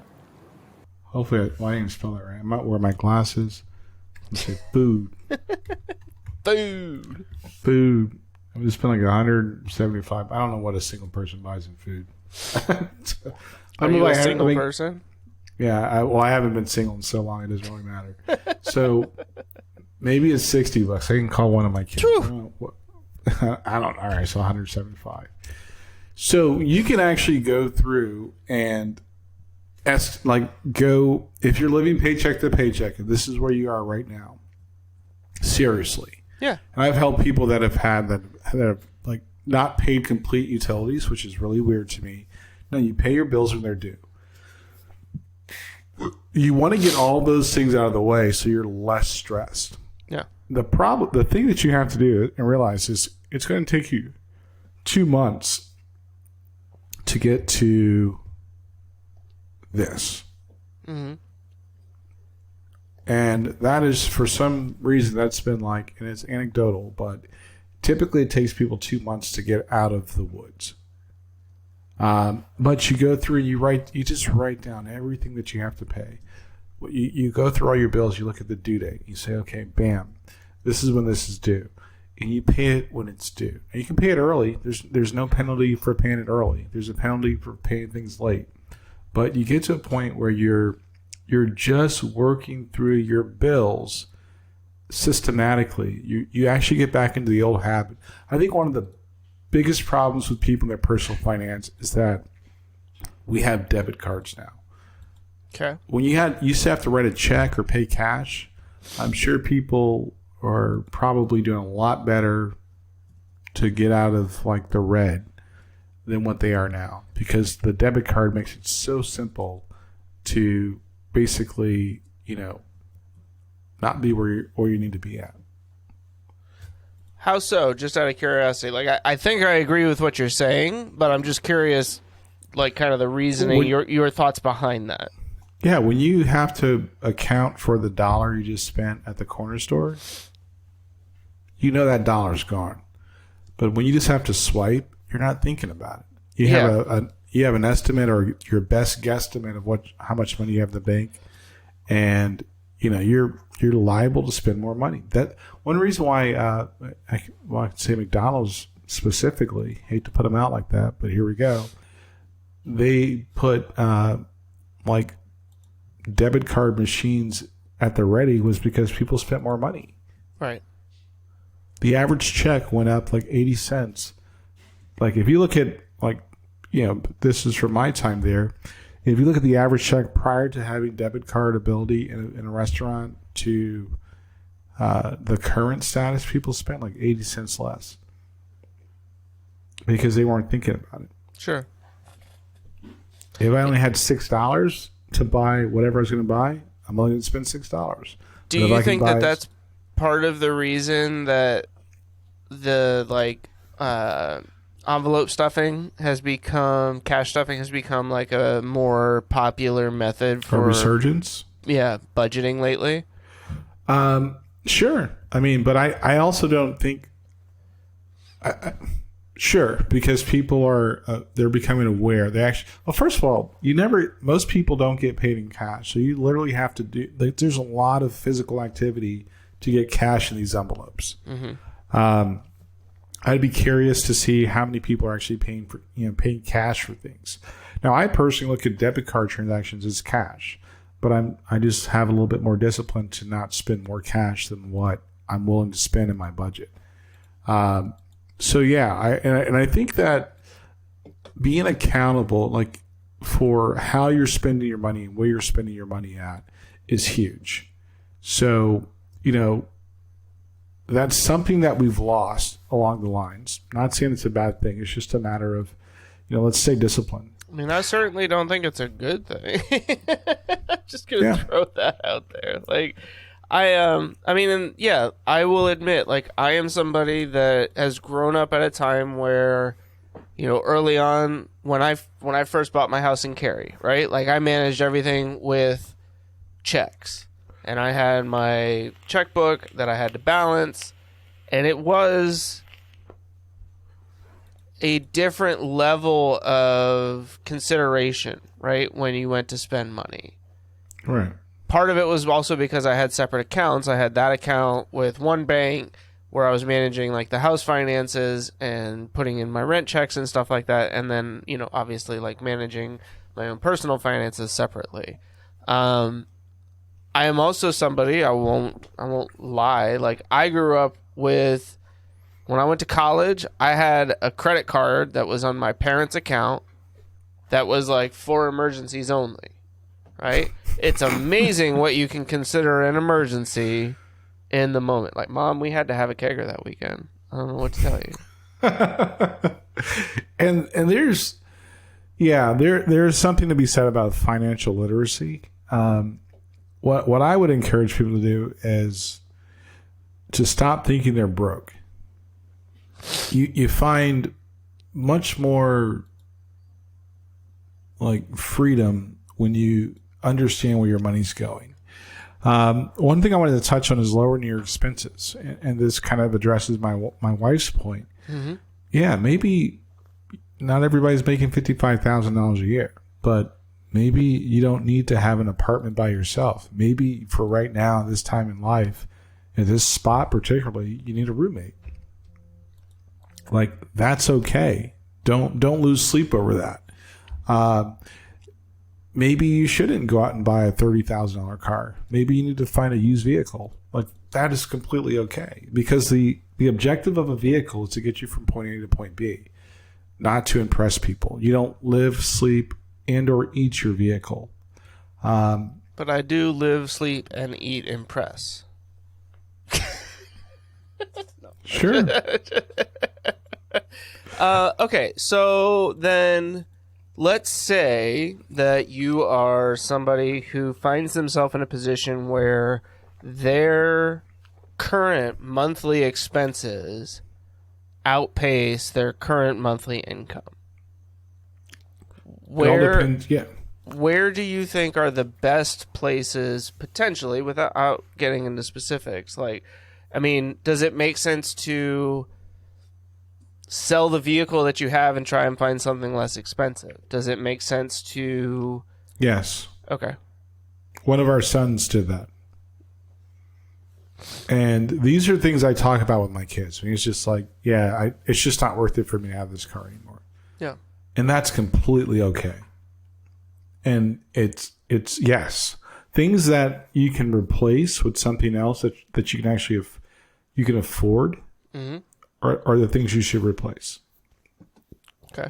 C: Hopefully, I didn't even spell that right. I might wear my glasses and say food. Food. I'm just spending like $175. I don't know what a single person buys in food.
B: Are you a single person?
C: Yeah. I haven't been single in so long. It doesn't really matter. So maybe it's $60. I can call one of my kids. I don't know. All right. So 175. So you can actually go through and if you're living paycheck to paycheck, and this is where you are right now. Seriously.
B: Yeah.
C: And I've helped people that have had that have like not paid complete utilities, which is really weird to me. No, you pay your bills when they're due. You want to get all those things out of the way so you're less stressed.
B: Yeah.
C: The thing that you have to do and realize is it's going to take you 2 months to get to this.
B: Mm-hmm.
C: And that is, for some reason, that's been like, and it's anecdotal, but typically it takes people 2 months to get out of the woods. But you go through and you just write down everything that you have to pay. You go through all your bills, you look at the due date, you say, okay, bam, this is when this is due. And you pay it when it's due. And you can pay it early. There's no penalty for paying it early. There's a penalty for paying things late. But you get to a point where you're just working through your bills systematically. You actually get back into the old habit. I think one of the biggest problems with people in their personal finance is that we have debit cards now.
B: Okay.
C: When you used to have to write a check or pay cash, I'm sure people are probably doing a lot better to get out of like the red than what they are now, because the debit card makes it so simple to basically, not be where you need to be at.
B: How so? Just out of curiosity. Like, I think I agree with what you're saying, but I'm just curious, like, kind of the reasoning, your thoughts behind that.
C: Yeah, when you have to account for the dollar you just spent at the corner store, that dollar's gone. But when you just have to swipe, you're not thinking about it. You have an estimate or your best guesstimate of how much money you have in the bank, and you're liable to spend more money. That one reason why I can say McDonald's specifically, hate to put them out like that, but here we go. They put like debit card machines at the ready was because people spent more money.
B: Right.
C: The average check went up like 80 cents. Like if you look at this is from my time there. If you look at the average check prior to having debit card ability in a restaurant to the current status, people spent like 80 cents less because they weren't thinking about it.
B: Sure.
C: If I only had $6 to buy whatever I was going to buy, I'm only going to spend $6.
B: Do you think that that's part of the reason that the envelope stuffing has become, cash stuffing has become like a more popular method for
C: a resurgence?
B: Yeah, budgeting lately.
C: Sure. I mean, but I also don't think. Sure, because people are they're becoming aware. They actually, well, first of all, most people don't get paid in cash, so you literally have to do. There's a lot of physical activity to get cash in these envelopes. Mm-hmm. I'd be curious to see how many people are actually paying cash for things. Now, I personally look at debit card transactions as cash, but I just have a little bit more discipline to not spend more cash than what I'm willing to spend in my budget. So yeah, I think that being accountable, like for how you're spending your money and where you're spending your money at, is huge. So that's something that we've lost along the lines. Not saying it's a bad thing. It's just a matter of, let's say discipline.
B: I mean, I certainly don't think it's a good thing. I'm just gonna throw that out there. Like, I will admit, like, I am somebody that has grown up at a time where, early on when I first bought my house in Cary, right? Like, I managed everything with checks, and I had my checkbook that I had to balance, and it was a different level of consideration, right, when you went to spend money.
C: Right.
B: Part of it was also because I had separate accounts. I had that account with one bank where I was managing like the house finances and putting in my rent checks and stuff like that. And then, obviously like managing my own personal finances separately. I am also somebody, I won't lie. Like, I grew up with, when I went to college, I had a credit card that was on my parents' account that was like for emergencies only. Right? It's amazing what you can consider an emergency in the moment. Like, Mom, we had to have a kegger that weekend. I don't know what to tell you.
C: and there's there's something to be said about financial literacy. What I would encourage people to do is to stop thinking they're broke. You find much more like freedom when you understand where your money's going. One thing I wanted to touch on is lowering your expenses, and this kind of addresses my wife's point.
B: Mm-hmm.
C: Yeah, maybe not everybody's making $55,000 a year, but maybe you don't need to have an apartment by yourself. Maybe for right now, this time in life, in this spot particularly, you need a roommate. Like, that's okay. Don't lose sleep over that. Maybe you shouldn't go out and buy a $30,000 car. Maybe you need to find a used vehicle. Like, that is completely okay, because the objective of a vehicle is to get you from point A to point B, not to impress people. You don't live, sleep, and or eat your vehicle.
B: But I do live, sleep, and eat impress.
C: Sure.
B: Okay, so then let's say that you are somebody who finds themselves in a position where their current monthly expenses outpace their current monthly income.
C: It all depends. Yeah.
B: Where do you think are the best places, potentially, without getting into specifics? Like, I mean, does it make sense to sell the vehicle that you have and try and find something less expensive? Does it make sense to...
C: Yes.
B: Okay.
C: One of our sons did that. And these are things I talk about with my kids. And he's just like, it's just not worth it for me to have this car anymore.
B: Yeah.
C: And that's completely okay. And it's yes, things that you can replace with something else that you can actually you can afford,
B: mm-hmm.
C: are the things you should replace.
B: Okay.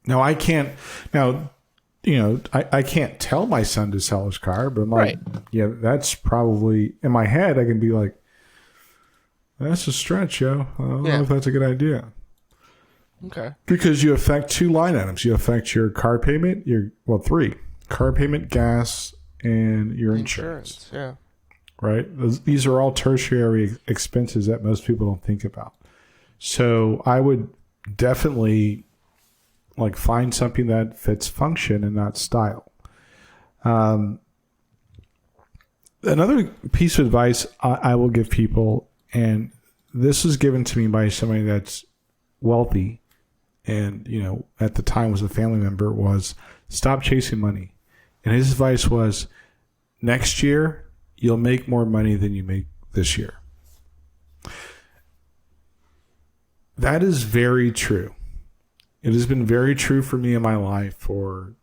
C: Now I can't. Now, I can't tell my son to sell his car, but I'm like, yeah, that's probably in my head. I can be like, that's a stretch, yo. I don't know if that's a good idea.
B: Okay. Because
C: you affect two line items. You affect your car payment, three. Car payment, gas, and your insurance.
B: Yeah.
C: Right? These are all tertiary expenses that most people don't think about. So I would definitely find something that fits function and not style. Another piece of advice I will give people, and this was given to me by somebody that's wealthy, and at the time was a family member, was stop chasing money. And his advice was, next year you'll make more money than you make this year. That is very true. It has been very true for me in my life for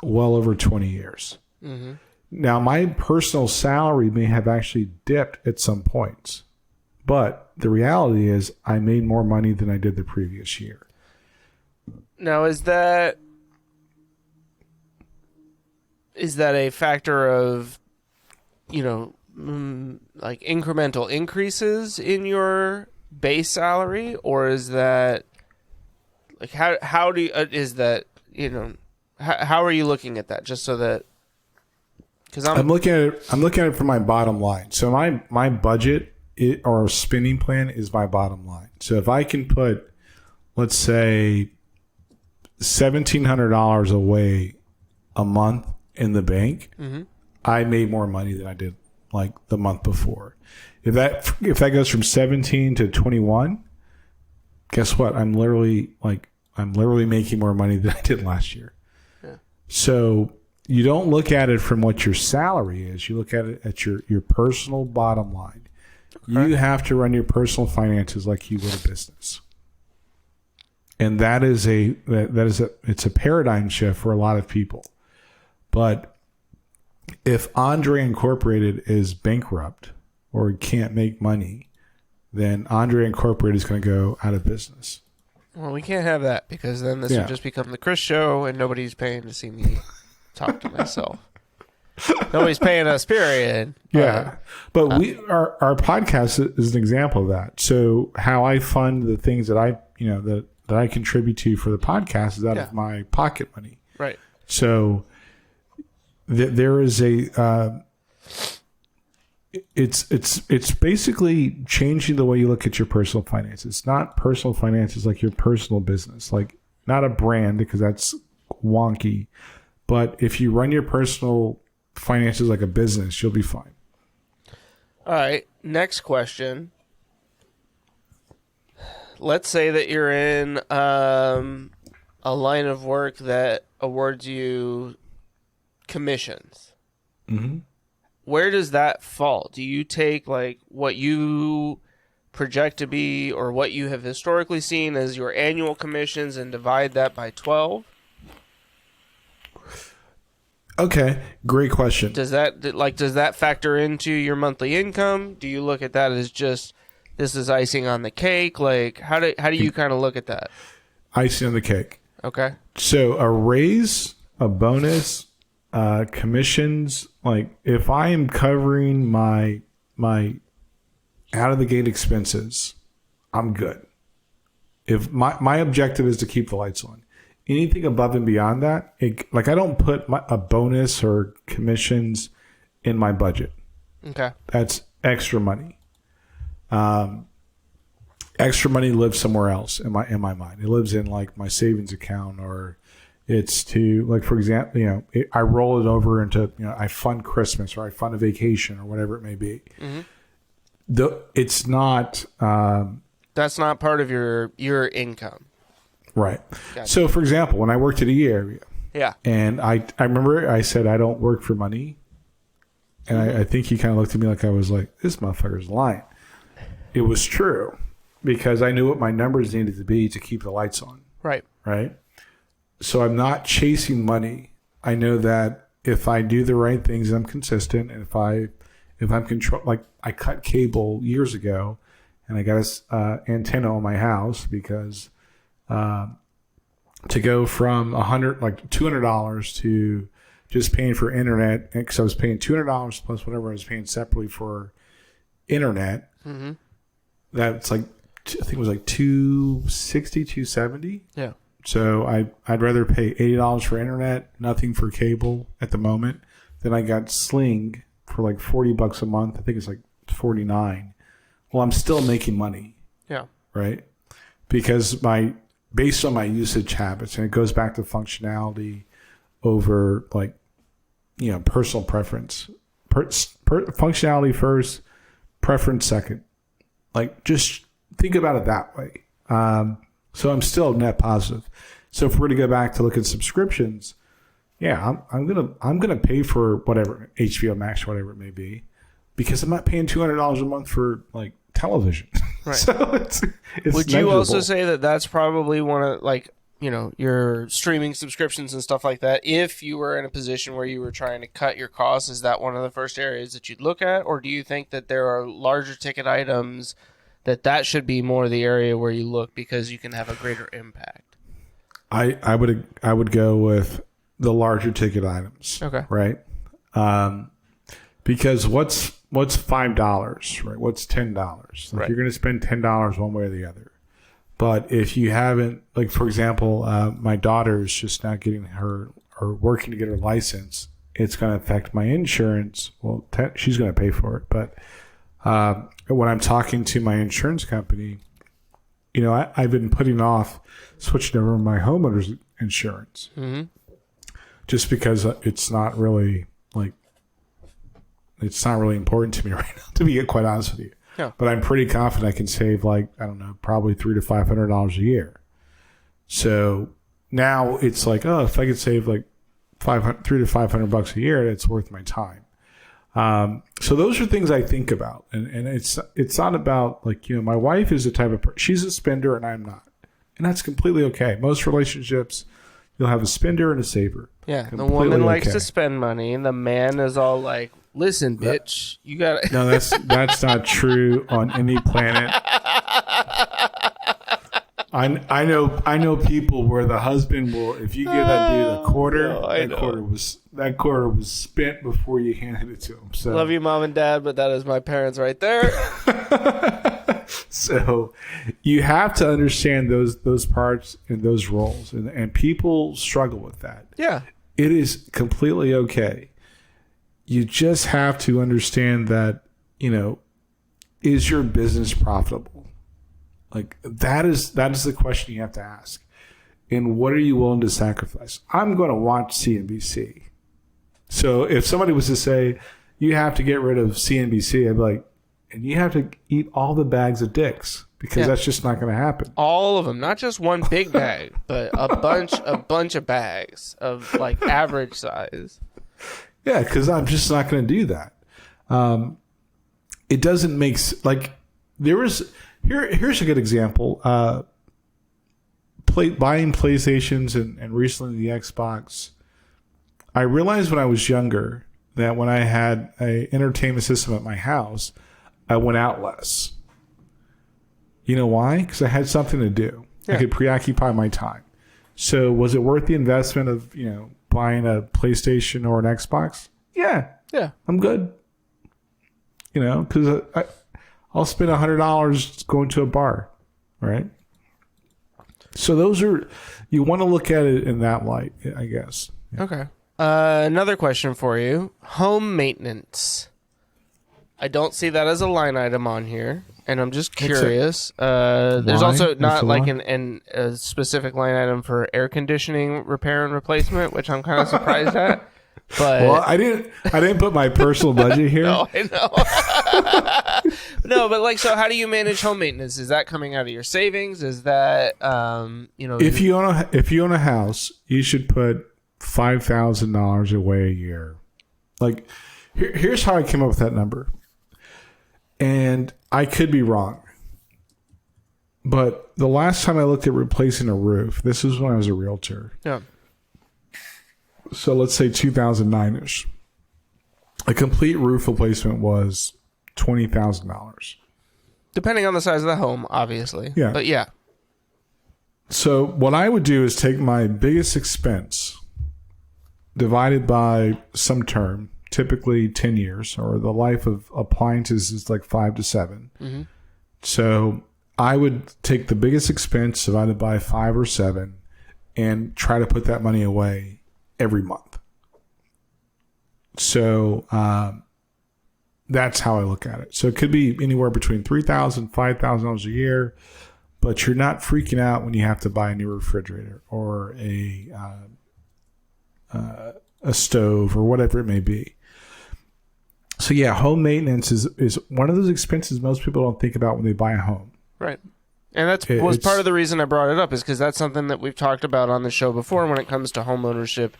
C: well over 20 years.
B: Mm-hmm.
C: Now, my personal salary may have actually dipped at some points, but the reality is I made more money than I did the previous year.
B: Now, is that a factor of, like incremental increases in your base salary, or is that like how do you, is that, how are you looking at that? Just so that, because I'm looking at it from my bottom line.
C: So my budget or spending plan is my bottom line. So if I can put, let's say, $1,700 away a month in the bank,
B: mm-hmm.
C: I made more money than I did the month before. If that goes from 17 to 21, guess what? I'm literally making more money than I did last year.
B: Yeah.
C: So you don't look at it from what your salary is. You look at it at your personal bottom line. Okay. You have to run your personal finances like you would a business. And it's a paradigm shift for a lot of people. But if Andre Incorporated is bankrupt or can't make money, then Andre Incorporated is going to go out of business.
B: Well, we can't have that, because then this would just become the Chris Show and nobody's paying to see me talk to myself. Nobody's paying us, period.
C: Yeah. But our podcast is an example of that. So how I fund the things that that I contribute to for the podcast is out of my pocket money.
B: Right.
C: So there is it's basically changing the way you look at your personal finances. It's not personal finances like your personal business, like not a brand, because that's wonky. But if you run your personal finances like a business, you'll be fine.
B: All right. Next question. Let's say that you're in a line of work that awards you commissions.
C: Mm-hmm.
B: Where does that fall? Do you take like what you project to be or what you have historically seen as your annual commissions and divide that by 12?
C: Okay, great question.
B: Does that factor into your monthly income? Do you look at that as just this is icing on the cake? Like how do you kind of look at that?
C: Icing on the cake.
B: Okay.
C: So a raise, a bonus, commissions, like if I am covering my out of the gate expenses, I'm good. If my objective is to keep the lights on. Anything above and beyond that, I don't put a bonus or commissions in my budget.
B: Okay.
C: That's extra money. Extra money lives somewhere else in my mind. It lives in like my savings account, or it's to, like, for example, I roll it over into, I fund Christmas, or I fund a vacation, or whatever it may be. Mm-hmm. It's not.
B: That's not part of your income.
C: Right.
B: Gotcha.
C: So, for example, when I worked at E area, and I remember I said I don't work for money, and I think he kind of looked at me like I was like, this motherfucker's lying. It was true, because I knew what my numbers needed to be to keep the lights on.
B: Right.
C: Right. So I'm not chasing money. I know that if I do the right things, I'm consistent, and if I'm like I cut cable years ago, and I got an antenna on my house because. To go from $200 to just paying for internet, because I was paying $200 plus whatever I was paying separately for internet. Mm-hmm. That's like, I think it was like $260, $270. Yeah. So I'd rather pay $80 for internet, nothing for cable at the moment. Then I got Sling for like $40 a month. I think it's like $49. Well, I'm still making money. Yeah. Right. Because based on my usage habits, and it goes back to functionality over personal preference. Functionality first, preference second. Like, just think about it that way. So I'm still net positive. So if we're to go back to look at subscriptions, I'm gonna pay for whatever HBO Max, whatever it may be, because I'm not paying $200 a month for like television. Right. So it's
B: Would you also say that that's probably one of your streaming subscriptions and stuff like that? If you were in a position where you were trying to cut your costs, is that one of the first areas that you'd look at, or do you think that there are larger ticket items that should be more the area where you look because you can have a greater impact?
C: I would go with the larger ticket items. Okay. Right. Because what's $5, right? What's $10? Like, you're going to spend $10 one way or the other. But if you haven't, like, for example, my daughter is just now getting her, or working to get her license. It's going to affect my insurance. Well, she's going to pay for it. But when I'm talking to my insurance company, I've been putting off switching over my homeowner's insurance. Mm-hmm. Just because it's not really important to me right now, to be quite honest with you. Yeah. But I'm pretty confident I can save probably $300 to $500 a year. So now it's like, if I could save like $300 to $500 a year, it's worth my time. So those are things I think about, and it's not about my wife is the type of she's a spender and I'm not, and that's completely okay. Most relationships, you'll have a spender and a saver.
B: Yeah, the woman likes to spend money, and the man is all like, "Listen, bitch, you got to."
C: No, that's not true on any planet. I know people where the husband will, if you give that dude a quarter, that quarter was spent before you handed it to him. So
B: love you, mom and dad, but that is my parents right there.
C: So you have to understand those parts and those roles, and people struggle with that.
B: Yeah,
C: it is completely okay. You just have to understand that, is your business profitable? Like that is the question you have to ask. And what are you willing to sacrifice? I'm going to watch CNBC. So if somebody was to say, you have to get rid of CNBC, I'd be like, and you have to eat all the bags of dicks, because that's just not going to happen.
B: All of them, not just one big bag, but a bunch of bags of like average size.
C: Yeah, because I'm just not going to do that. It doesn't make Here's a good example. Buying PlayStations and recently the Xbox. I realized when I was younger that when I had an entertainment system at my house, I went out less. You know why? Because I had something to do. Yeah. I could preoccupy my time. So was it worth the investment of buying a PlayStation or an Xbox? Yeah. I'm good. Because I'll spend $100 going to a bar, right? So you want to look at it in that light, I guess. Yeah.
B: Okay. Another question for you. Home maintenance. I don't see that as a line item on here, and I'm just curious. There's also not like a specific line item for air conditioning repair and replacement, which I'm kind of surprised at. But
C: I didn't put my personal budget here.
B: No, I know. No, but so how do you manage home maintenance? Is that coming out of your savings? Is that
C: if you own a house, you should put $5,000 away a year. Like here's how I came up with that number. And I could be wrong. But the last time I looked at replacing a roof, this was when I was a realtor.
B: Yeah.
C: So let's say 2009-ish. A complete roof replacement was $20,000.
B: Depending on the size of the home, obviously.
C: Yeah.
B: But yeah.
C: So what I would do is take my biggest expense divided by some term, typically 10 years, or the life of appliances is like 5 to 7. Mm-hmm. So I would take the biggest expense divided by 5 or 7 and try to put that money away every month. So that's how I look at it. So it could be anywhere between $3,000 and $5,000 a year, but you're not freaking out when you have to buy a new refrigerator or a stove or whatever it may be. So yeah, home maintenance is one of those expenses most people don't think about when they buy a home.
B: Right. And that was part of the reason I brought it up, is because that's something that we've talked about on the show before when it comes to home ownership,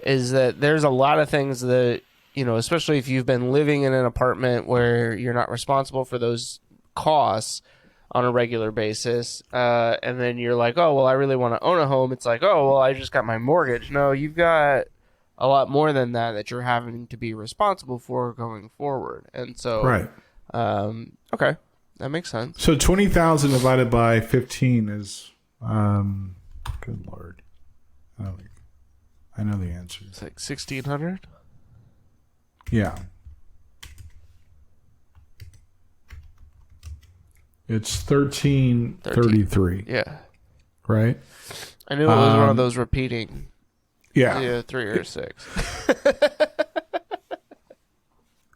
B: is that there's a lot of things that, especially if you've been living in an apartment where you're not responsible for those costs on a regular basis, and then you're like, oh, well, I really want to own a home. It's like, oh, well, I just got my mortgage. No, you've got a lot more than that you're having to be responsible for going forward. And so,
C: right.
B: Okay. That makes sense.
C: So 20,000 divided by 15 is, good Lord. I know the answer.
B: It's like 1,600?
C: Yeah. It's 1333.
B: Yeah.
C: Right?
B: I knew it was one of those repeating.
C: Yeah.
B: 3 or 6.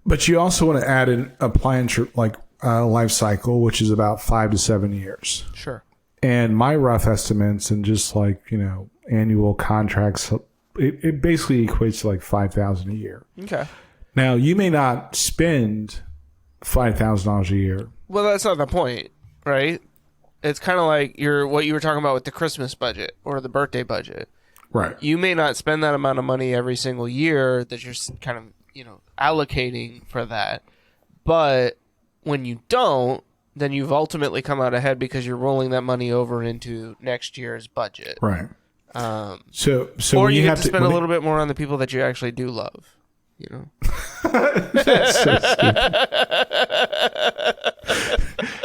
C: But you also want to add an appliance life cycle, which is about 5 to 7 years.
B: Sure.
C: And my rough estimates and just annual contracts, it basically equates to like $5,000 a year.
B: Okay.
C: Now you may not spend $5,000 a year.
B: Well, that's not the point, right? It's kind of like what you were talking about with the Christmas budget or the birthday budget.
C: Right.
B: You may not spend that amount of money every single year that you're kind of, allocating for that. But when you don't, then you've ultimately come out ahead because you're rolling that money over into next year's budget.
C: Right. So
B: or you have to spend a little bit more on the people that you actually do love.
C: That's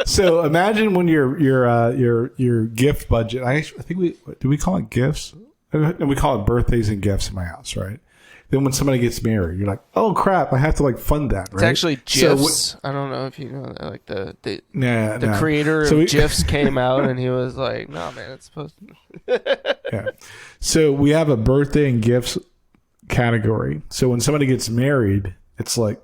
C: so So imagine when your gift budget. I think we call it gifts? And we call it birthdays and gifts in my house, right? Then when somebody gets married, you're like, oh crap, I have to like fund that, right?
B: It's actually GIFs. I don't know if you know that. Like the creator of GIFs came out and he was like, no man, it's supposed to.
C: Yeah. So we have a birthday and gifts category. So when somebody gets married, it's like,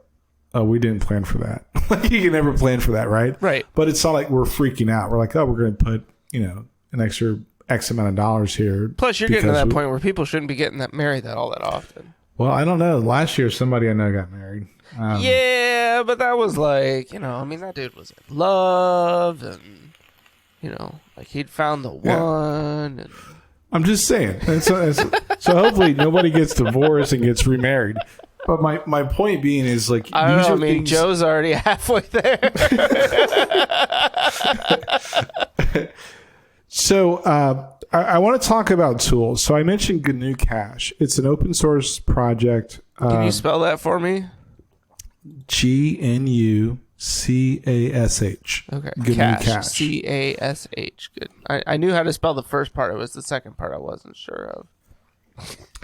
C: oh, we didn't plan for that. Like you can never plan for that, right?
B: Right.
C: But it's not like we're freaking out. We're like, oh, we're going to put, an extra X amount of dollars here.
B: Plus, you're getting to that point where people shouldn't be getting married all that often.
C: Well, I don't know. Last year, somebody I know got married.
B: Yeah, but that was like, that dude was in love and, like he'd found the one. And...
C: I'm just saying. So hopefully nobody gets divorced and gets remarried. But my point being is like,
B: I don't know. Things... Joe's already halfway there.
C: So I want to talk about tools. So I mentioned GnuCash. It's an open source project.
B: Can you spell that for me?
C: GnuCash.
B: Okay.
C: GnuCash.
B: CASH. Good. I knew how to spell the first part. It was the second part I wasn't sure of.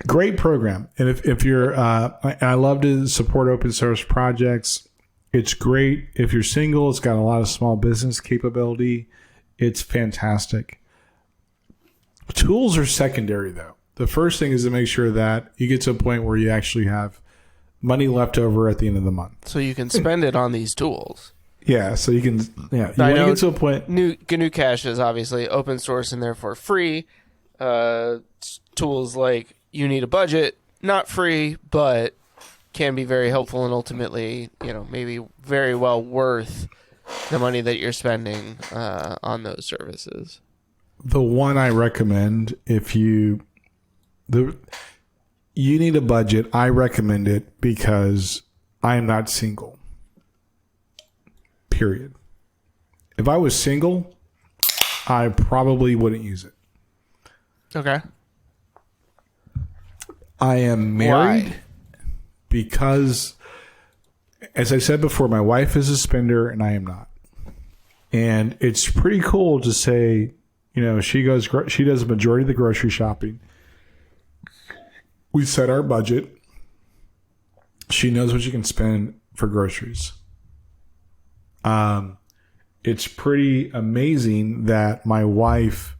C: Great program. And if you're, I love to support open source projects. It's great. If you're single, it's got a lot of small business capability. It's fantastic. Tools are secondary, though. The first thing is to make sure that you get to a point where you actually have money left over at the end of the month.
B: So you can spend it on these tools.
C: Yeah, so you can, you want to get to a point.
B: GnuCash is obviously open source and therefore free. Tools like You Need a Budget, not free, but can be very helpful and ultimately, maybe very well worth the money that you're spending on those services.
C: The one I recommend, You Need a Budget, I recommend it because I am not single. Period. If I was single, I probably wouldn't use it.
B: Okay.
C: I am married.
B: Why?
C: Because, as I said before, my wife is a spender and I am not. And it's pretty cool to say, she does a majority of the grocery shopping. We set our budget. She knows what she can spend for groceries. It's pretty amazing that my wife,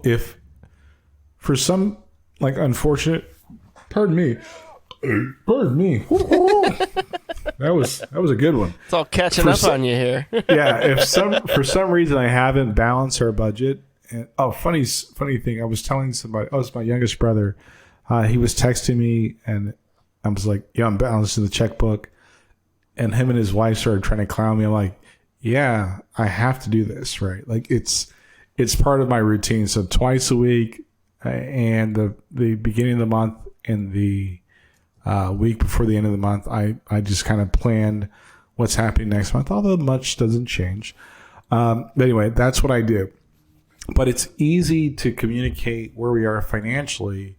C: if for some unfortunate, pardon me. That was a good one.
B: It's all catching up on you here.
C: Yeah, if for some reason I haven't balanced our budget. And, funny thing. I was telling somebody. Oh, it's my youngest brother. He was texting me, and I was like, "Yeah, I'm balancing the checkbook." And him and his wife started trying to clown me. I'm like, "Yeah, I have to do this, right? Like it's part of my routine. So twice a week, and the beginning of the month and the week before the end of the month, I just kind of planned what's happening next month, although much doesn't change. But anyway, that's what I do. But it's easy to communicate where we are financially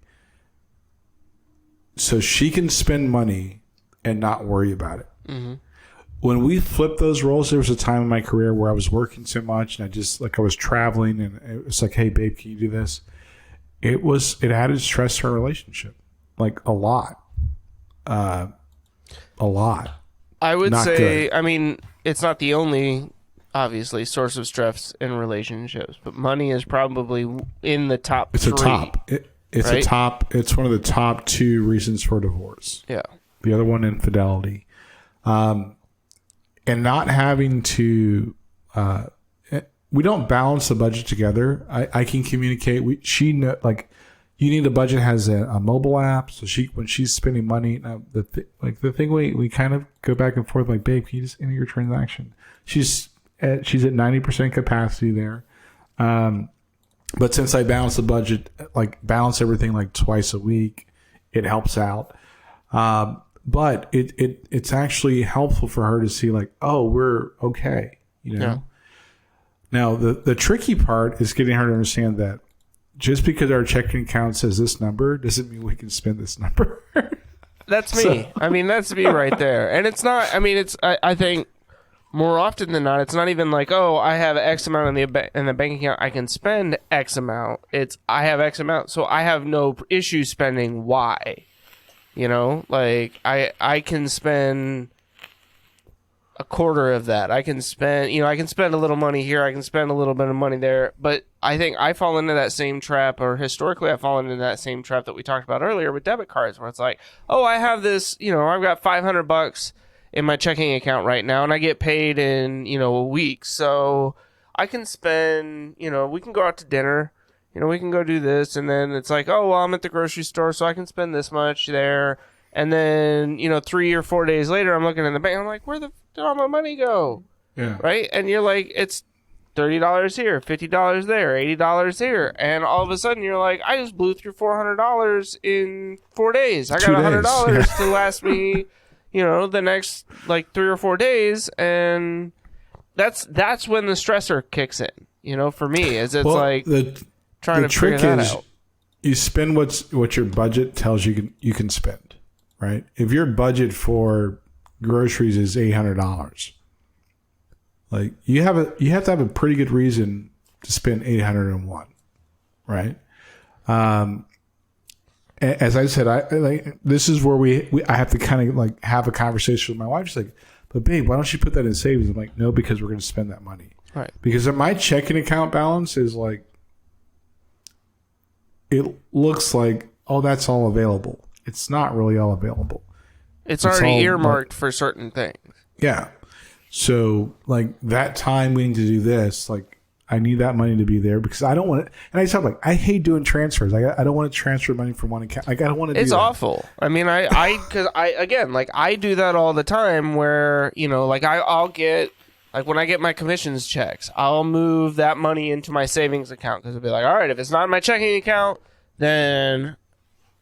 C: so she can spend money and not worry about it. Mm-hmm. When we flipped those roles, there was a time in my career where I was working so much and I was traveling and it was like, hey, babe, can you do this? It added stress to our relationship, like a lot. A lot.
B: I would
C: Not
B: say,
C: good.
B: it's not the only, obviously, source of stress in relationships, but money is probably in the top three.
C: It's a top. It's one of the top two reasons for divorce.
B: Yeah.
C: The other one, infidelity. And not having to, we don't balance the budget together. I can communicate. You Need a Budget has a mobile app, so when she's spending money, the thing we kind of go back and forth, like, babe, can you just enter your transaction? She's at 90% capacity there, but since I balance the budget, balance everything twice a week, it helps out. But it's actually helpful for her to see oh, we're okay, Yeah. Now the tricky part is getting her to understand that. Just because our checking account says this number doesn't mean we can spend this number.
B: That's me. That's me right there. And it's not, I think more often than not, it's not even like, oh, I have X amount in the bank account, I can spend X amount. It's I have X amount, so I have no issue spending Y. You know, like I can spend a quarter of that. I can spend, I can spend a little money here. I can spend a little bit of money there. But I think I fall into that same trap, or historically I've fallen into that same trap that we talked about earlier with debit cards, where it's like, oh, I have this, I've got $500 in my checking account right now, and I get paid in, a week. So I can spend, we can go out to dinner, we can go do this. And then it's like, oh, well, I'm at the grocery store, so I can spend this much there. And then, 3 or 4 days later, I'm looking in the bank. I'm like, where did all my money go?
C: Yeah.
B: Right? And you're like, it's $30 here, $50 there, $80 here. And all of a sudden, you're like, I just blew through $400 in 4 days. I got $100 to last me, the next, 3 or 4 days. And that's when the stressor kicks in, for me. Is it's trying to figure that out.
C: You spend what your budget tells you can spend. Right? If your budget for groceries is $800, you have to have a pretty good reason to spend $801, right? As I said, this is where I have to kind of have a conversation with my wife. She's like, but babe, why don't you put that in savings? I'm like, no, because we're going to spend that money,
B: right?
C: Because my checking account balance is it looks like, oh, that's all available. It's not really all available.
B: It's already earmarked for certain things.
C: Yeah. So, that time we need to do this, I need that money to be there because I don't want it. And I tell them, I hate doing transfers. I don't want to transfer money from one account. I don't want to do that.
B: It's awful. I mean, because I do that all the time where, I'll get, when I get my commissions checks, I'll move that money into my savings account because it'll be like, all right, if it's not in my checking account, then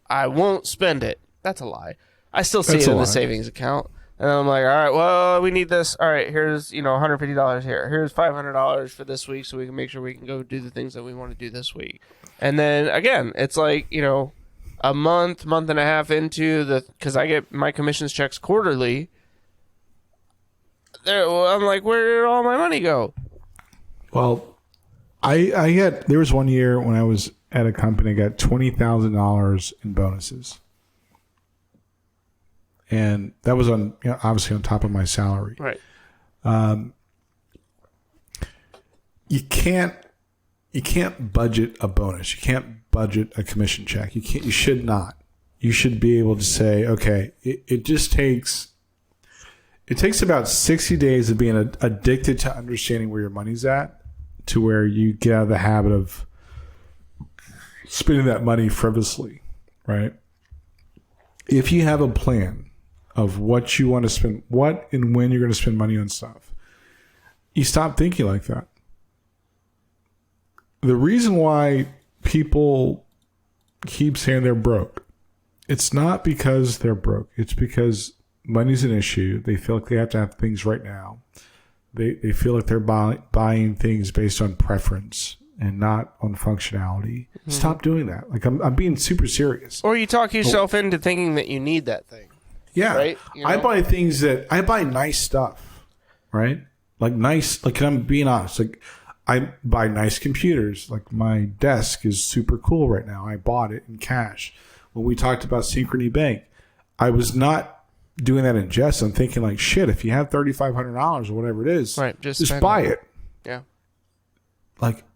B: I won't spend it. That's a lie. I still see it in the savings account. And I'm like, all right, well, we need this. All right, here's, $150 here. Here's $500 for this week so we can make sure we can go do the things that we want to do this week. And then, again, it's a month and a half into because I get my commissions checks quarterly. I'm like, where did all my money go?
C: Well, there was one year when I was at a company, I got $20,000 in bonuses. And that was obviously on top of my salary.
B: Right.
C: You can't budget a bonus. You can't budget a commission check. You should not. You should be able to say, okay, it takes about 60 days of being addicted to understanding where your money's at to where you get out of the habit of spending that money frivolously, right? If you have a plan of what you want to spend, what and when you're going to spend money on stuff, you stop thinking like that. The reason why people keep saying they're broke, it's not because they're broke. It's because money's an issue. They feel like they have to have things right now. They feel like they're buying things based on preference and not on functionality. Mm-hmm. Stop doing that. I'm being super serious.
B: Or you talk yourself into thinking that you need that thing.
C: Yeah.
B: Right?
C: I buy nice stuff, right? And I'm being honest, I buy nice computers. My desk is super cool right now. I bought it in cash. When we talked about Synchrony Bank, I was not doing that in jest. I'm thinking shit, if you have $3,500 or whatever it is,
B: right, just
C: buy it.
B: Yeah.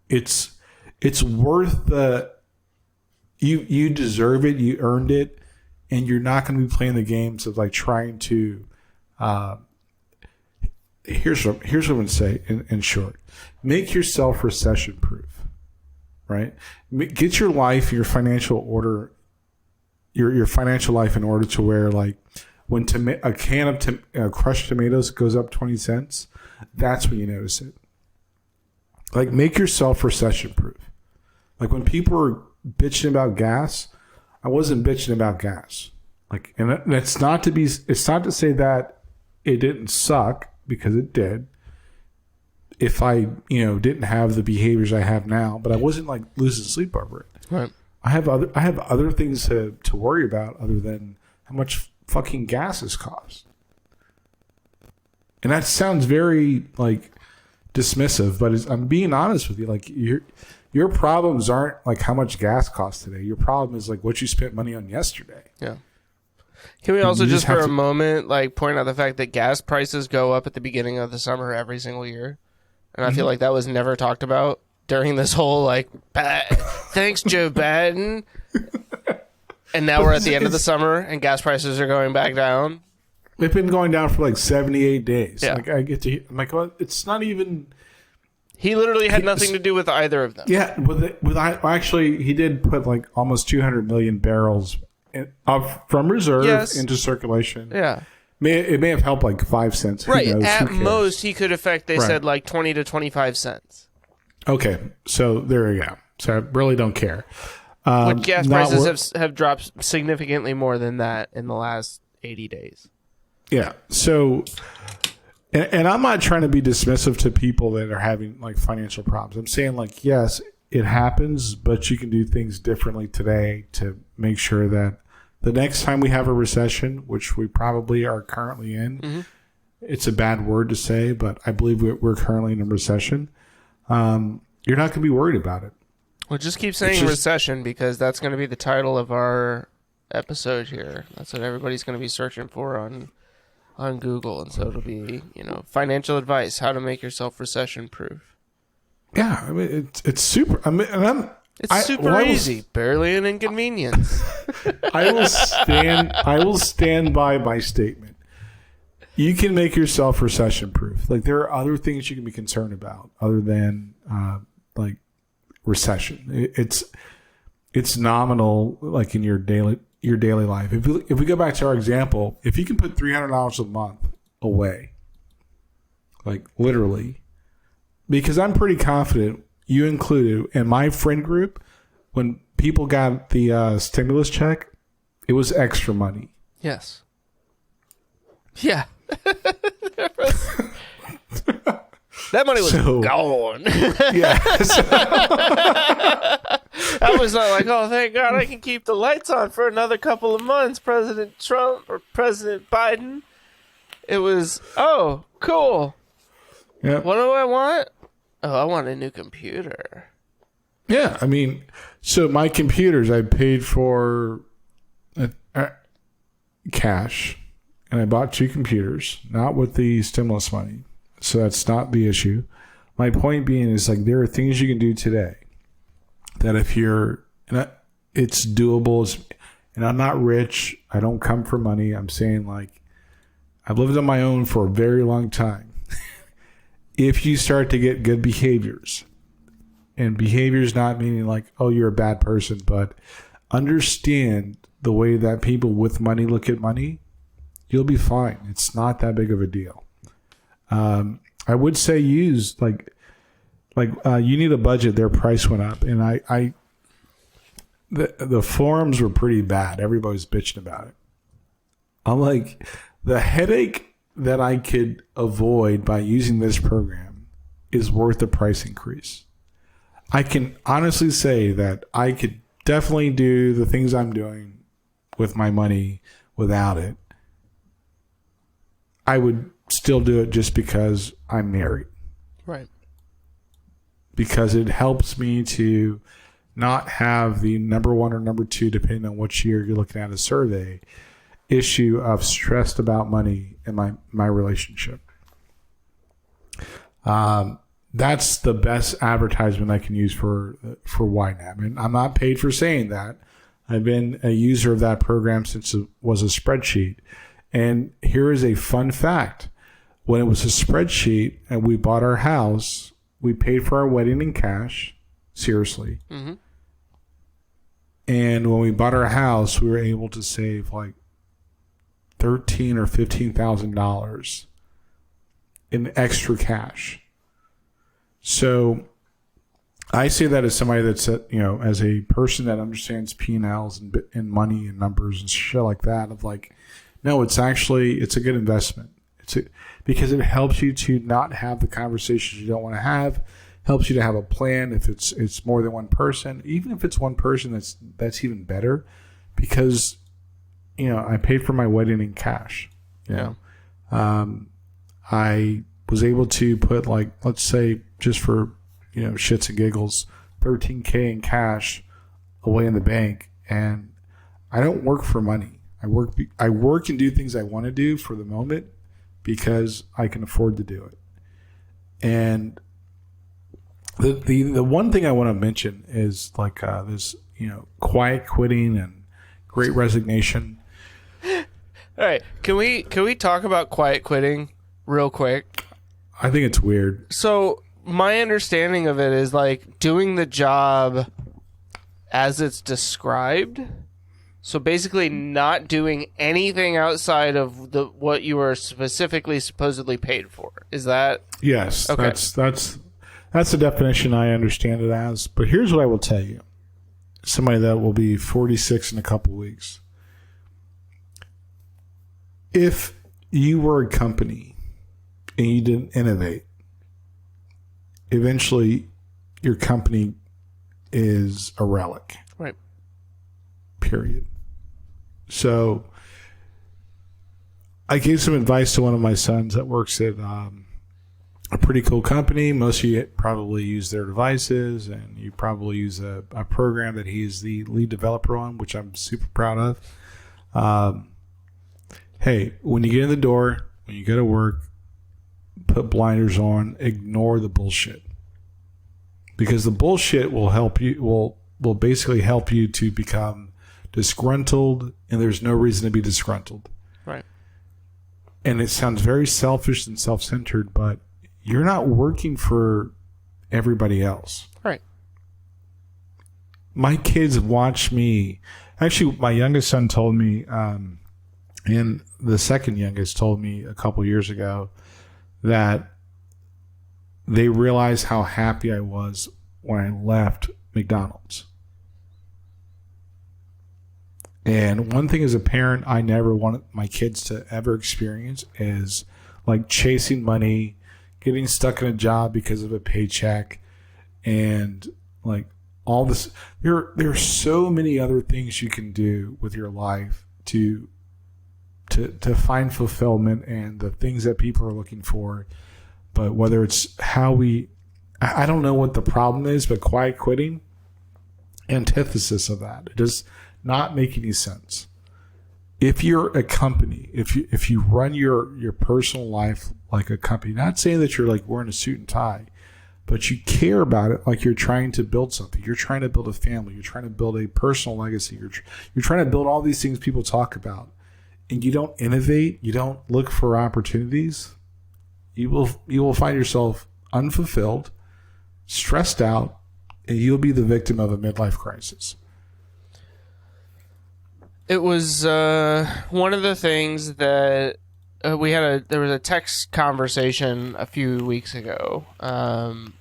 C: It's worth you deserve it, you earned it, and you're not going to be playing the games of trying to here's what I'm going to say in short. Make yourself recession-proof, right? Get your life, your financial order, your financial life in order to where when a can of crushed tomatoes goes up 20 cents, that's when you notice it. Make yourself recession-proof. When people were bitching about gas, I wasn't bitching about gas. And it's not to say that it didn't suck, because it did. If I, didn't have the behaviors I have now, but I wasn't losing sleep over it.
B: Right.
C: I have other things to worry about other than how much fucking gas has cost. And that sounds very like dismissive, but I'm being honest with you. Like your problems aren't like how much gas costs today. Your problem is like what you spent money on yesterday.
B: Yeah. Can we also just for a moment like point out the fact that gas prices go up at the beginning of the summer every single year? And I feel like that was never talked about during this whole like thanks Joe Biden. And now we're at the end of the summer and gas prices are going back down.
C: They've been going down for like 78 days.
B: Yeah.
C: Like I get to, I'm like, well, it's not even.
B: He literally had nothing to do with either of them.
C: Yeah, actually, he did put like almost 200 million barrels from reserve into circulation.
B: Yeah.
C: It may have helped like 5 cents.
B: Right. At most, he could affect, they said, like 20 to 25 cents.
C: Okay. So there you go. So I really don't care.
B: But gas prices have dropped significantly more than that in the last 80 days.
C: Yeah. So, and I'm not trying to be dismissive to people that are having like financial problems. I'm saying like, yes, it happens, but you can do things differently today to make sure that the next time we have a recession, which we probably are currently in, it's a bad word to say, but I believe we're currently in a recession. You're not going to be worried about it.
B: Well, just keep saying recession because that's going to be the title of our episode here. That's what everybody's going to be searching for on Google, and so it'll be financial advice, how to make yourself recession-proof.
C: Yeah, I mean it's super.
B: It's super easy, barely an inconvenience.
C: I will stand by my statement. You can make yourself recession-proof. Like there are other things you can be concerned about other than like recession. It's nominal, like in your daily life. If we go back to our example, if you can put $300 a month away, like literally, because I'm pretty confident you included in my friend group, when people got the stimulus check, it was extra money.
B: Yes. Yeah. That money was gone.
C: Yeah.
B: I was like, oh, thank God I can keep the lights on for another couple of months, President Trump or President Biden. It was, oh, cool.
C: Yeah.
B: What do I want? Oh, I want a new computer.
C: Yeah, I mean, so my computers, I paid for cash, and I bought 2 computers, not with the stimulus money. So that's not the issue. My point being is like there are things you can do today that if you're, it's doable. And I'm not rich. I don't come for money. I'm saying like I've lived on my own for a very long time. If you start to get good behaviors, and behaviors not meaning like, oh, you're a bad person, but understand the way that people with money look at money, you'll be fine. It's not that big of a deal. I would say use like you need a budget. Their price went up, and the forums were pretty bad. Everybody was bitching about it. I'm like, the headache that I could avoid by using this program is worth the price increase. I can honestly say that I could definitely do the things I'm doing with my money without it. I would still do it just because I'm married.
B: Right.
C: Because it helps me to not have the number 1 or number 2, depending on which year you're looking at a survey, issue of stressed about money in my relationship. That's the best advertisement I can use for YNAB. And I'm not paid for saying that. I've been a user of that program since it was a spreadsheet. And here is a fun fact. When it was a spreadsheet and we bought our house, we paid for our wedding in cash. Seriously. Mm-hmm. And when we bought our house, we were able to save like $13,000 or $15,000 in extra cash. So I say that as somebody that's, as a person that understands P&Ls and money and numbers and shit like that, of like, no, it's a good investment. Because it helps you to not have the conversations you don't want to have, helps you to have a plan if it's more than one person. Even if it's one person, that's even better, because I paid for my wedding in cash. I was able to put, like, let's say, just for, shits and giggles, $13K in cash away in the bank. And I don't work for money. I work and do things I want to do for the moment because I can afford to do it. And the one thing I want to mention is like this, quiet quitting and great resignation.
B: All right, can we talk about quiet quitting real quick?
C: I think it's weird.
B: So my understanding of it is like doing the job as it's described. So basically not doing anything outside of what you were specifically supposedly paid for. Is that?
C: Yes.
B: Okay.
C: That's the definition I understand it as. But here's what I will tell you. Somebody that will be 46 in a couple weeks. If you were a company and you didn't innovate, eventually your company is a relic.
B: Right.
C: Period. So I gave some advice to one of my sons that works at a pretty cool company. Most of you probably use their devices, and you probably use a program that he's the lead developer on, which I'm super proud of. Hey, when you get in the door, when you go to work, put blinders on, ignore the bullshit. Because the bullshit will help you, will basically help you to become disgruntled, and there's no reason to be disgruntled.
B: Right.
C: And it sounds very selfish and self-centered, but you're not working for everybody else.
B: Right.
C: My kids watch me. Actually, my youngest son told me, and the second youngest told me a couple years ago that they realized how happy I was when I left McDonald's. And one thing as a parent I never wanted my kids to ever experience is like chasing money, getting stuck in a job because of a paycheck, and like all this. There are so many other things you can do with your life to find fulfillment and the things that people are looking for. But whether it's I don't know what the problem is, but quiet quitting, antithesis of that. It does not make any sense. If you're a company, if you run your personal life like a company, not saying that you're like wearing a suit and tie, but you care about it like you're trying to build something. You're trying to build a family. You're trying to build a personal legacy. You're trying to build all these things people talk about, and you don't innovate. You don't look for opportunities. You will find yourself unfulfilled, stressed out, and you'll be the victim of a midlife crisis.
B: It was one of the things that there was a text conversation a few weeks ago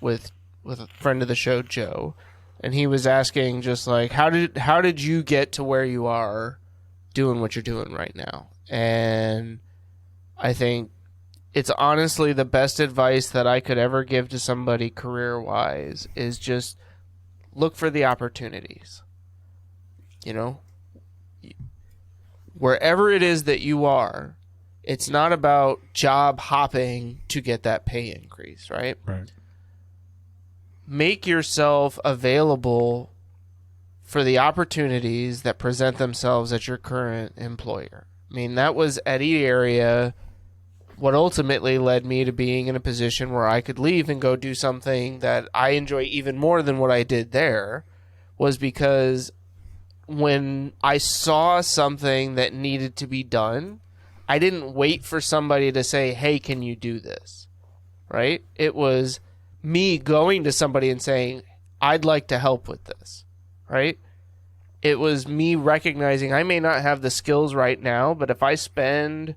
B: with a friend of the show, Joe, and he was asking just like how did you get to where you are doing what you're doing right now? And I think it's honestly the best advice that I could ever give to somebody career-wise is just look for the opportunities. Wherever it is that you are, it's not about job hopping to get that pay increase, right?
C: Right.
B: Make yourself available for the opportunities that present themselves at your current employer. I mean, that was at E-Area what ultimately led me to being in a position where I could leave and go do something that I enjoy even more than what I did there, was because when I saw something that needed to be done, I didn't wait for somebody to say, hey, can you do this? Right? It was me going to somebody and saying, I'd like to help with this. Right? It was me recognizing I may not have the skills right now, but if I spend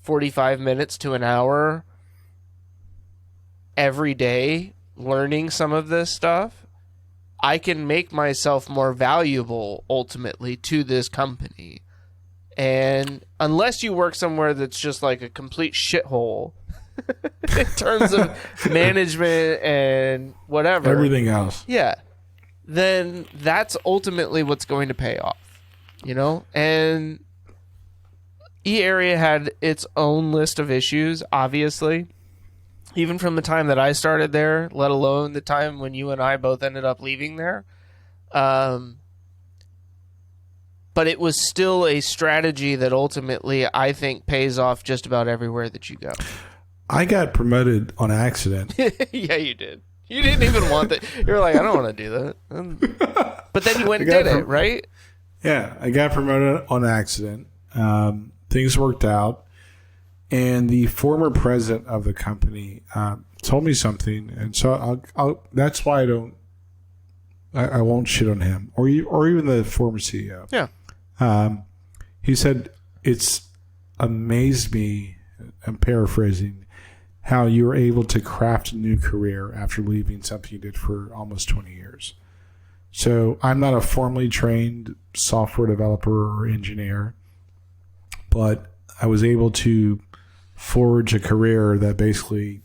B: 45 minutes to an hour every day learning some of this stuff, I can make myself more valuable ultimately to this company. And unless you work somewhere that's just like a complete shithole in terms of management and whatever,
C: everything else,
B: yeah, then that's ultimately what's going to pay off, And area had its own list of issues, obviously. Even from the time that I started there, let alone the time when you and I both ended up leaving there. But it was still a strategy that ultimately I think pays off just about everywhere that you go.
C: I got promoted on accident.
B: Yeah, you did. You didn't even want that. You were like, I don't want to do that. But then you went and did it, right?
C: Yeah, I got promoted on accident. Things worked out. And the former president of the company told me something. And so that's why I won't shit on him or even the former CEO.
B: Yeah.
C: He said, it's amazed me, I'm paraphrasing, how you were able to craft a new career after leaving something you did for almost 20 years. So I'm not a formally trained software developer or engineer, but I was able to forge a career that basically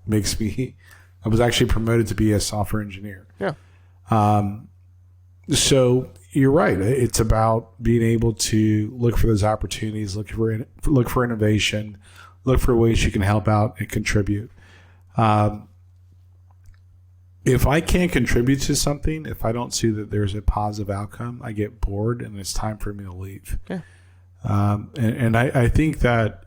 C: makes me, I was actually promoted to be a software engineer.
B: Yeah.
C: So you're right. It's about being able to look for those opportunities, look for innovation, look for ways you can help out and contribute. If I can't contribute to something, if I don't see that there's a positive outcome, I get bored and it's time for me to leave.
B: Yeah.
C: And I think that,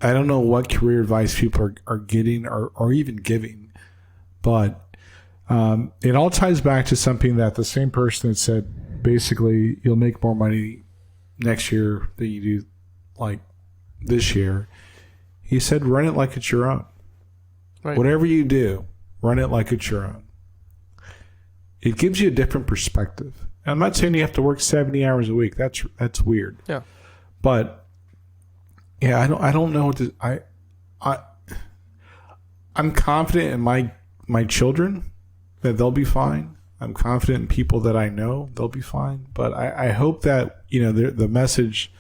C: I don't know what career advice people are getting or even giving, but it all ties back to something that the same person that said, basically, you'll make more money next year than you do this year. He said, run it like it's your own. Right. Whatever you do, run it like it's your own. It gives you a different perspective. And I'm not saying you have to work 70 hours a week. That's weird.
B: Yeah.
C: But yeah, I don't know what to, I'm confident in my children that they'll be fine. I'm confident in people that I know they'll be fine. But I hope that the message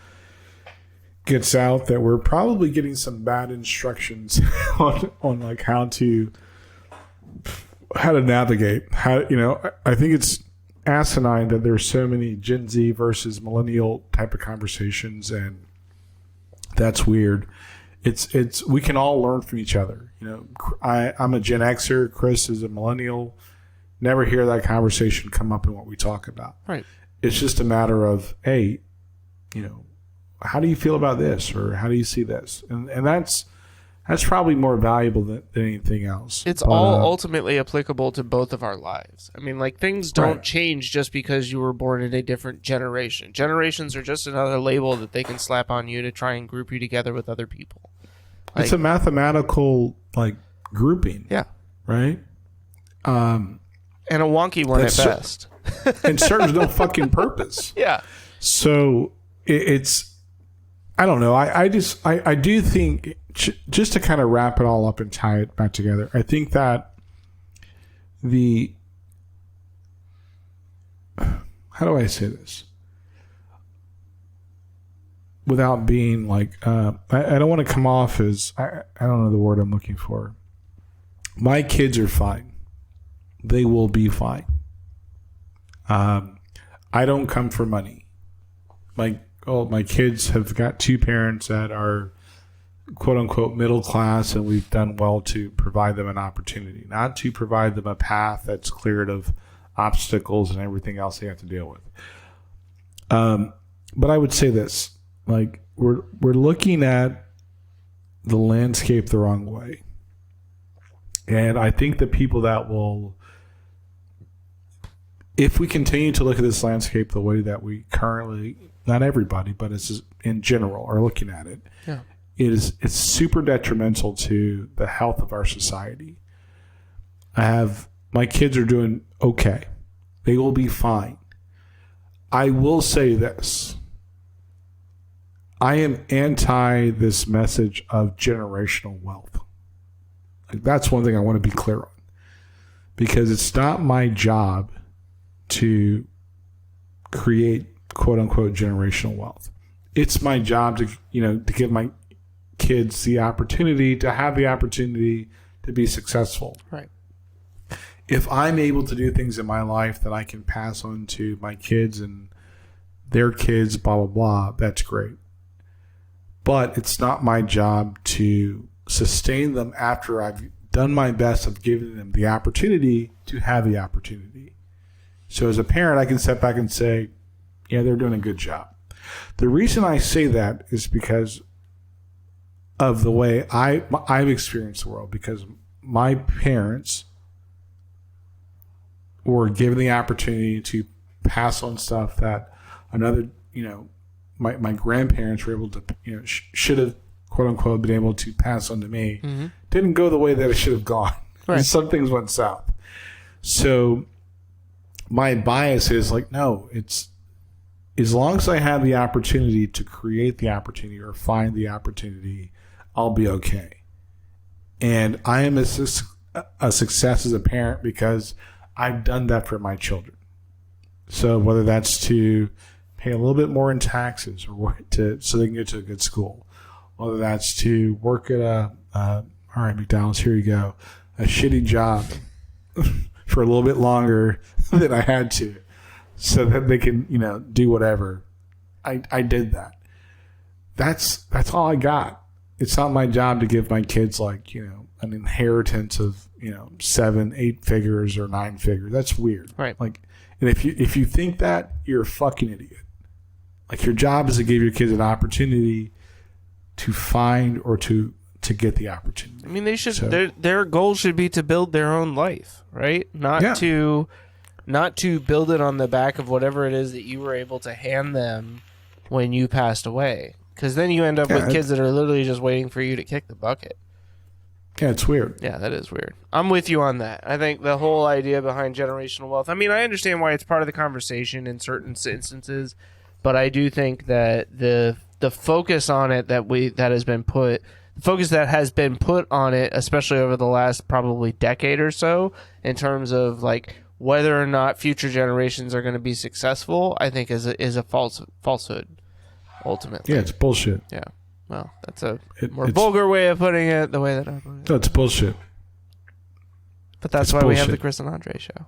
C: gets out that we're probably getting some bad instructions on how to navigate. I think it's asinine that there's so many Gen Z versus millennial type of conversations, and that's weird. It's we can all learn from each other. I'm a Gen Xer, Chris is a millennial. Never hear that conversation come up in what we talk about. Right. It's just a matter of, hey, how do you feel about this, or how do you see this? And that's probably more valuable than anything else.
B: It's all ultimately applicable to both of our lives. I mean, things don't change just because you were born in a different generation. Generations are just another label that they can slap on you to try and group you together with other people.
C: It's a mathematical grouping.
B: Yeah.
C: Right?
B: And a wonky one at best.
C: And serves no fucking purpose.
B: Yeah.
C: So it's, I don't know. I do think, just to kind of wrap it all up and tie it back together, I think that how do I say this without being I don't want to come off as, I don't know the word I'm looking for. My kids are fine. They will be fine. I don't come for money. My kids have got two parents that are quote unquote middle class, and we've done well to provide them an opportunity, not to provide them a path that's cleared of obstacles and everything else they have to deal with. But I would say this, we're looking at the landscape the wrong way. And I think the people that will, if we continue to look at this landscape the way that we currently, not everybody, but it's in general, are looking at it,
B: yeah.
C: It's super detrimental to the health of our society. My kids are doing okay. They will be fine. I will say this. I am anti this message of generational wealth. That's one thing I want to be clear on. Because it's not my job to create quote unquote generational wealth. It's my job to give my kids the opportunity to be successful.
B: Right.
C: If I'm able to do things in my life that I can pass on to my kids and their kids, blah, blah, blah. That's great. But it's not my job to sustain them after I've done my best of giving them the opportunity to have the opportunity. So as a parent, I can step back and say, yeah, they're doing a good job. The reason I say that is because of the way I've experienced the world, because my parents were given the opportunity to pass on stuff that another, my grandparents were able to, should have, quote unquote, been able to pass on to me. Mm-hmm. Didn't go the way that it should have gone. Right. Some things went south. So my bias is like, no, it's as long as I have the opportunity to create the opportunity or find the opportunity, I'll be okay. And I am a success as a parent because I've done that for my children. So whether that's to pay a little bit more in taxes or so they can get to a good school, whether that's to work at all right, McDonald's, here you go, a shitty job for a little bit longer than I had to, so that they can, do whatever. I did that. That's all I got. It's not my job to give my kids an inheritance of 7, 8 figures or 9 figures. That's weird.
B: Right.
C: And if you think that, you're a fucking idiot. Your job is to give your kids an opportunity to find or to get the opportunity.
B: I mean, they should. So, their goal should be to build their own life, right? Not to build it on the back of whatever it is that you were able to hand them when you passed away. Because then you end up with kids that are literally just waiting for you to kick the bucket.
C: Yeah, it's weird.
B: Yeah, that is weird. I'm with you on that. I think the whole idea behind generational wealth, I mean, I understand why it's part of the conversation in certain instances, but I do think that the focus on it that has been put on it, especially over the last probably decade or so, in terms of whether or not future generations are going to be successful, I think is a falsehood. Ultimately,
C: yeah, it's bullshit.
B: Yeah, well, that's a more vulgar way of putting it. The way that I put it.
C: No, it's bullshit.
B: But that's why we have the Chris and Andre show.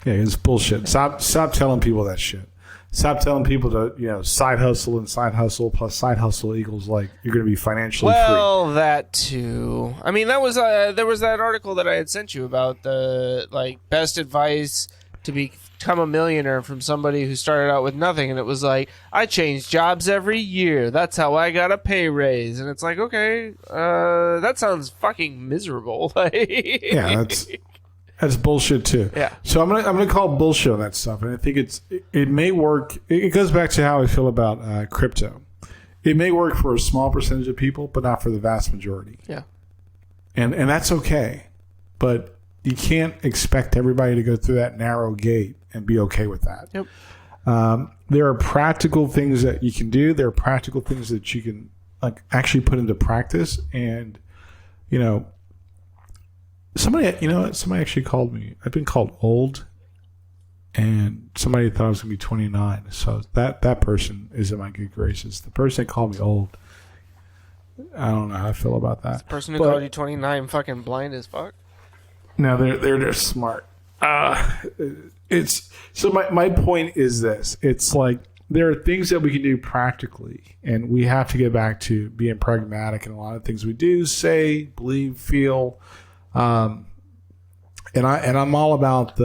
C: Yeah, it's bullshit. Stop telling people that shit. Stop telling people to side hustle and side hustle plus side hustle equals you're going to be financially free.
B: Well, that too. I mean, that was there was that article that I had sent you about the best advice to become a millionaire from somebody who started out with nothing, and it was I changed jobs every year. That's how I got a pay raise, and it's okay, that sounds fucking miserable.
C: Yeah, that's bullshit too.
B: Yeah.
C: So I'm gonna call bullshit on that stuff, and I think it may work. It goes back to how I feel about crypto. It may work for a small percentage of people, but not for the vast majority.
B: Yeah.
C: And that's okay, but you can't expect everybody to go through that narrow gate and be okay with that.
B: Yep.
C: There are practical things that you can do. There are practical things that you can actually put into practice. And somebody actually called me. I've been called old, and somebody thought I was gonna be 29. So that person is in my good graces. The person that called me old, I don't know how I feel about that.
B: The person who called you 29 fucking blind as fuck.
C: No, they're smart. It's so my point is this. It's there are things that we can do practically, and we have to get back to being pragmatic in a lot of things we do, say, believe, feel. And I'm all about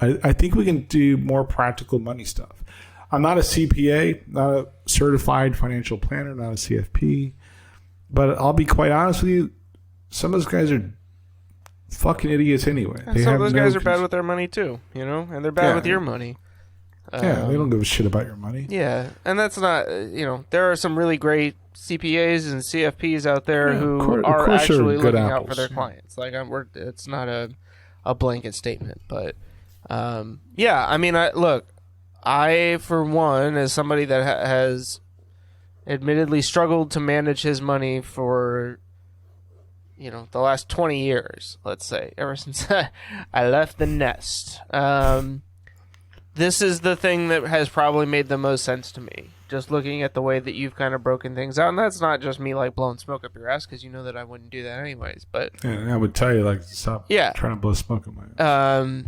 C: I think we can do more practical money stuff. I'm not a CPA, not a certified financial planner, not a CFP, but I'll be quite honest with you. Some of those guys are fucking idiots anyway.
B: Some of those guys are bad with their money too, and they're bad with your money.
C: Yeah, they don't give a shit about your money.
B: Yeah, and that's not, there are some really great CPAs and CFPs out there who are actually looking out for their clients. It's not a blanket statement, but yeah, I mean, I for one, as somebody that has admittedly struggled to manage his money for the last 20 years, let's say, ever since I left the nest. This is the thing that has probably made the most sense to me, just looking at the way that you've kind of broken things out. And that's not just me blowing smoke up your ass, because you know that I wouldn't do that anyways. But
C: yeah, I would tell you stop trying to blow smoke up my ass.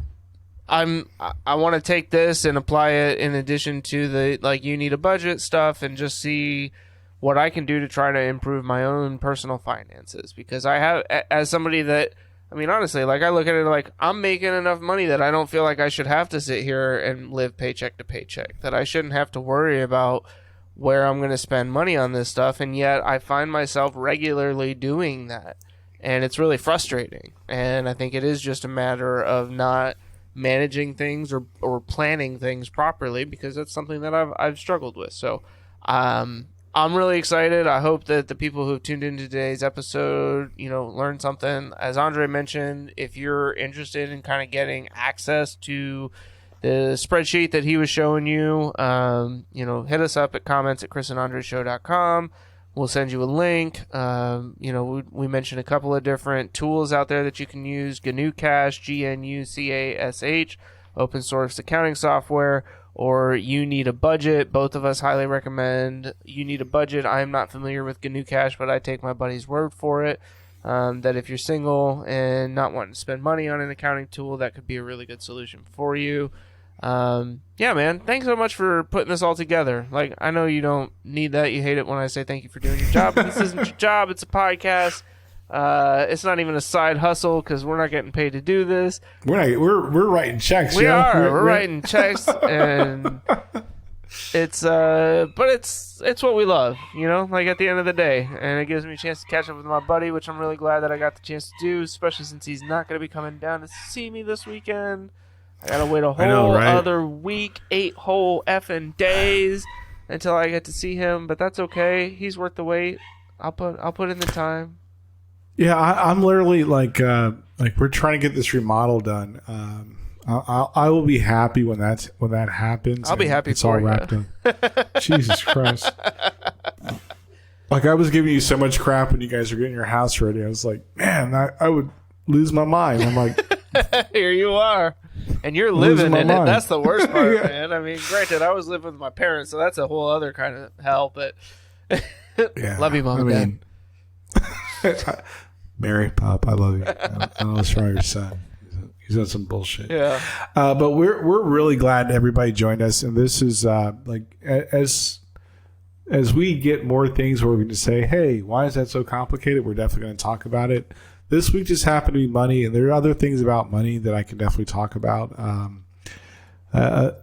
B: I want to take this and apply it in addition to the like you need a budget stuff and just see what I can do to try to improve my own personal finances, because I have, as somebody that, I mean, honestly, like I look at it like I'm making enough money that I don't feel like I should have to sit here and live paycheck to paycheck, that I shouldn't have to worry about where I'm going to spend money on this stuff. And yet I find myself regularly doing that. And it's really frustrating. And I think it is just a matter of not managing things or planning things properly, because that's something that I've struggled with. So I'm really excited. I hope that the people who have tuned into today's episode, learned something. As Andre mentioned, if you're interested in kind of getting access to the spreadsheet that he was showing you, hit us up at comments@chrisandandreshow.com. We'll send you a link. We mentioned a couple of different tools out there that you can use. GnuCash, GNUCASH, open source accounting software, or You Need a Budget. Both of us highly recommend You Need a Budget. I am not familiar with GnuCash, but I take my buddy's word for it. That if you're single and not wanting to spend money on an accounting tool, that could be a really good solution for you. Yeah, man, thanks so much for putting this all together. Like, I know you don't need that. You hate it when I say thank you for doing your job, but this isn't your job. It's a podcast. It's not even a side hustle because we're not getting paid to do this.
C: We're writing checks.
B: We are. We're writing checks, and it's what we love, like at the end of the day. And it gives me a chance to catch up with my buddy, which I'm really glad that I got the chance to do, especially since he's not going to be coming down to see me this weekend. I gotta wait a whole other week, 8 whole effing days until I get to see him, but that's okay. He's worth the wait. I'll put in the time.
C: Yeah, I'm literally like we're trying to get this remodel done. I will be happy when that happens.
B: I'll be happy
C: it's
B: for
C: all wrapped up. Jesus Christ! Like, I was giving you so much crap when you guys were getting your house ready. I was like, man, I would lose my mind. I'm like,
B: here you are. And you're living in it. That's the worst part,
C: Yeah.
B: man. I mean, granted, I was living with my parents, so that's a whole other kind of hell, but
C: yeah,
B: love you, Mom and
C: Dad. Mary, Pop, I love you. I know what's wrong with your son. He's on some bullshit.
B: Yeah.
C: But we're really glad everybody joined us. And this is as we get more things where we're going to say, hey, why is that so complicated? We're definitely going to talk about it. This week just happened to be money, and there are other things about money that I can definitely talk about.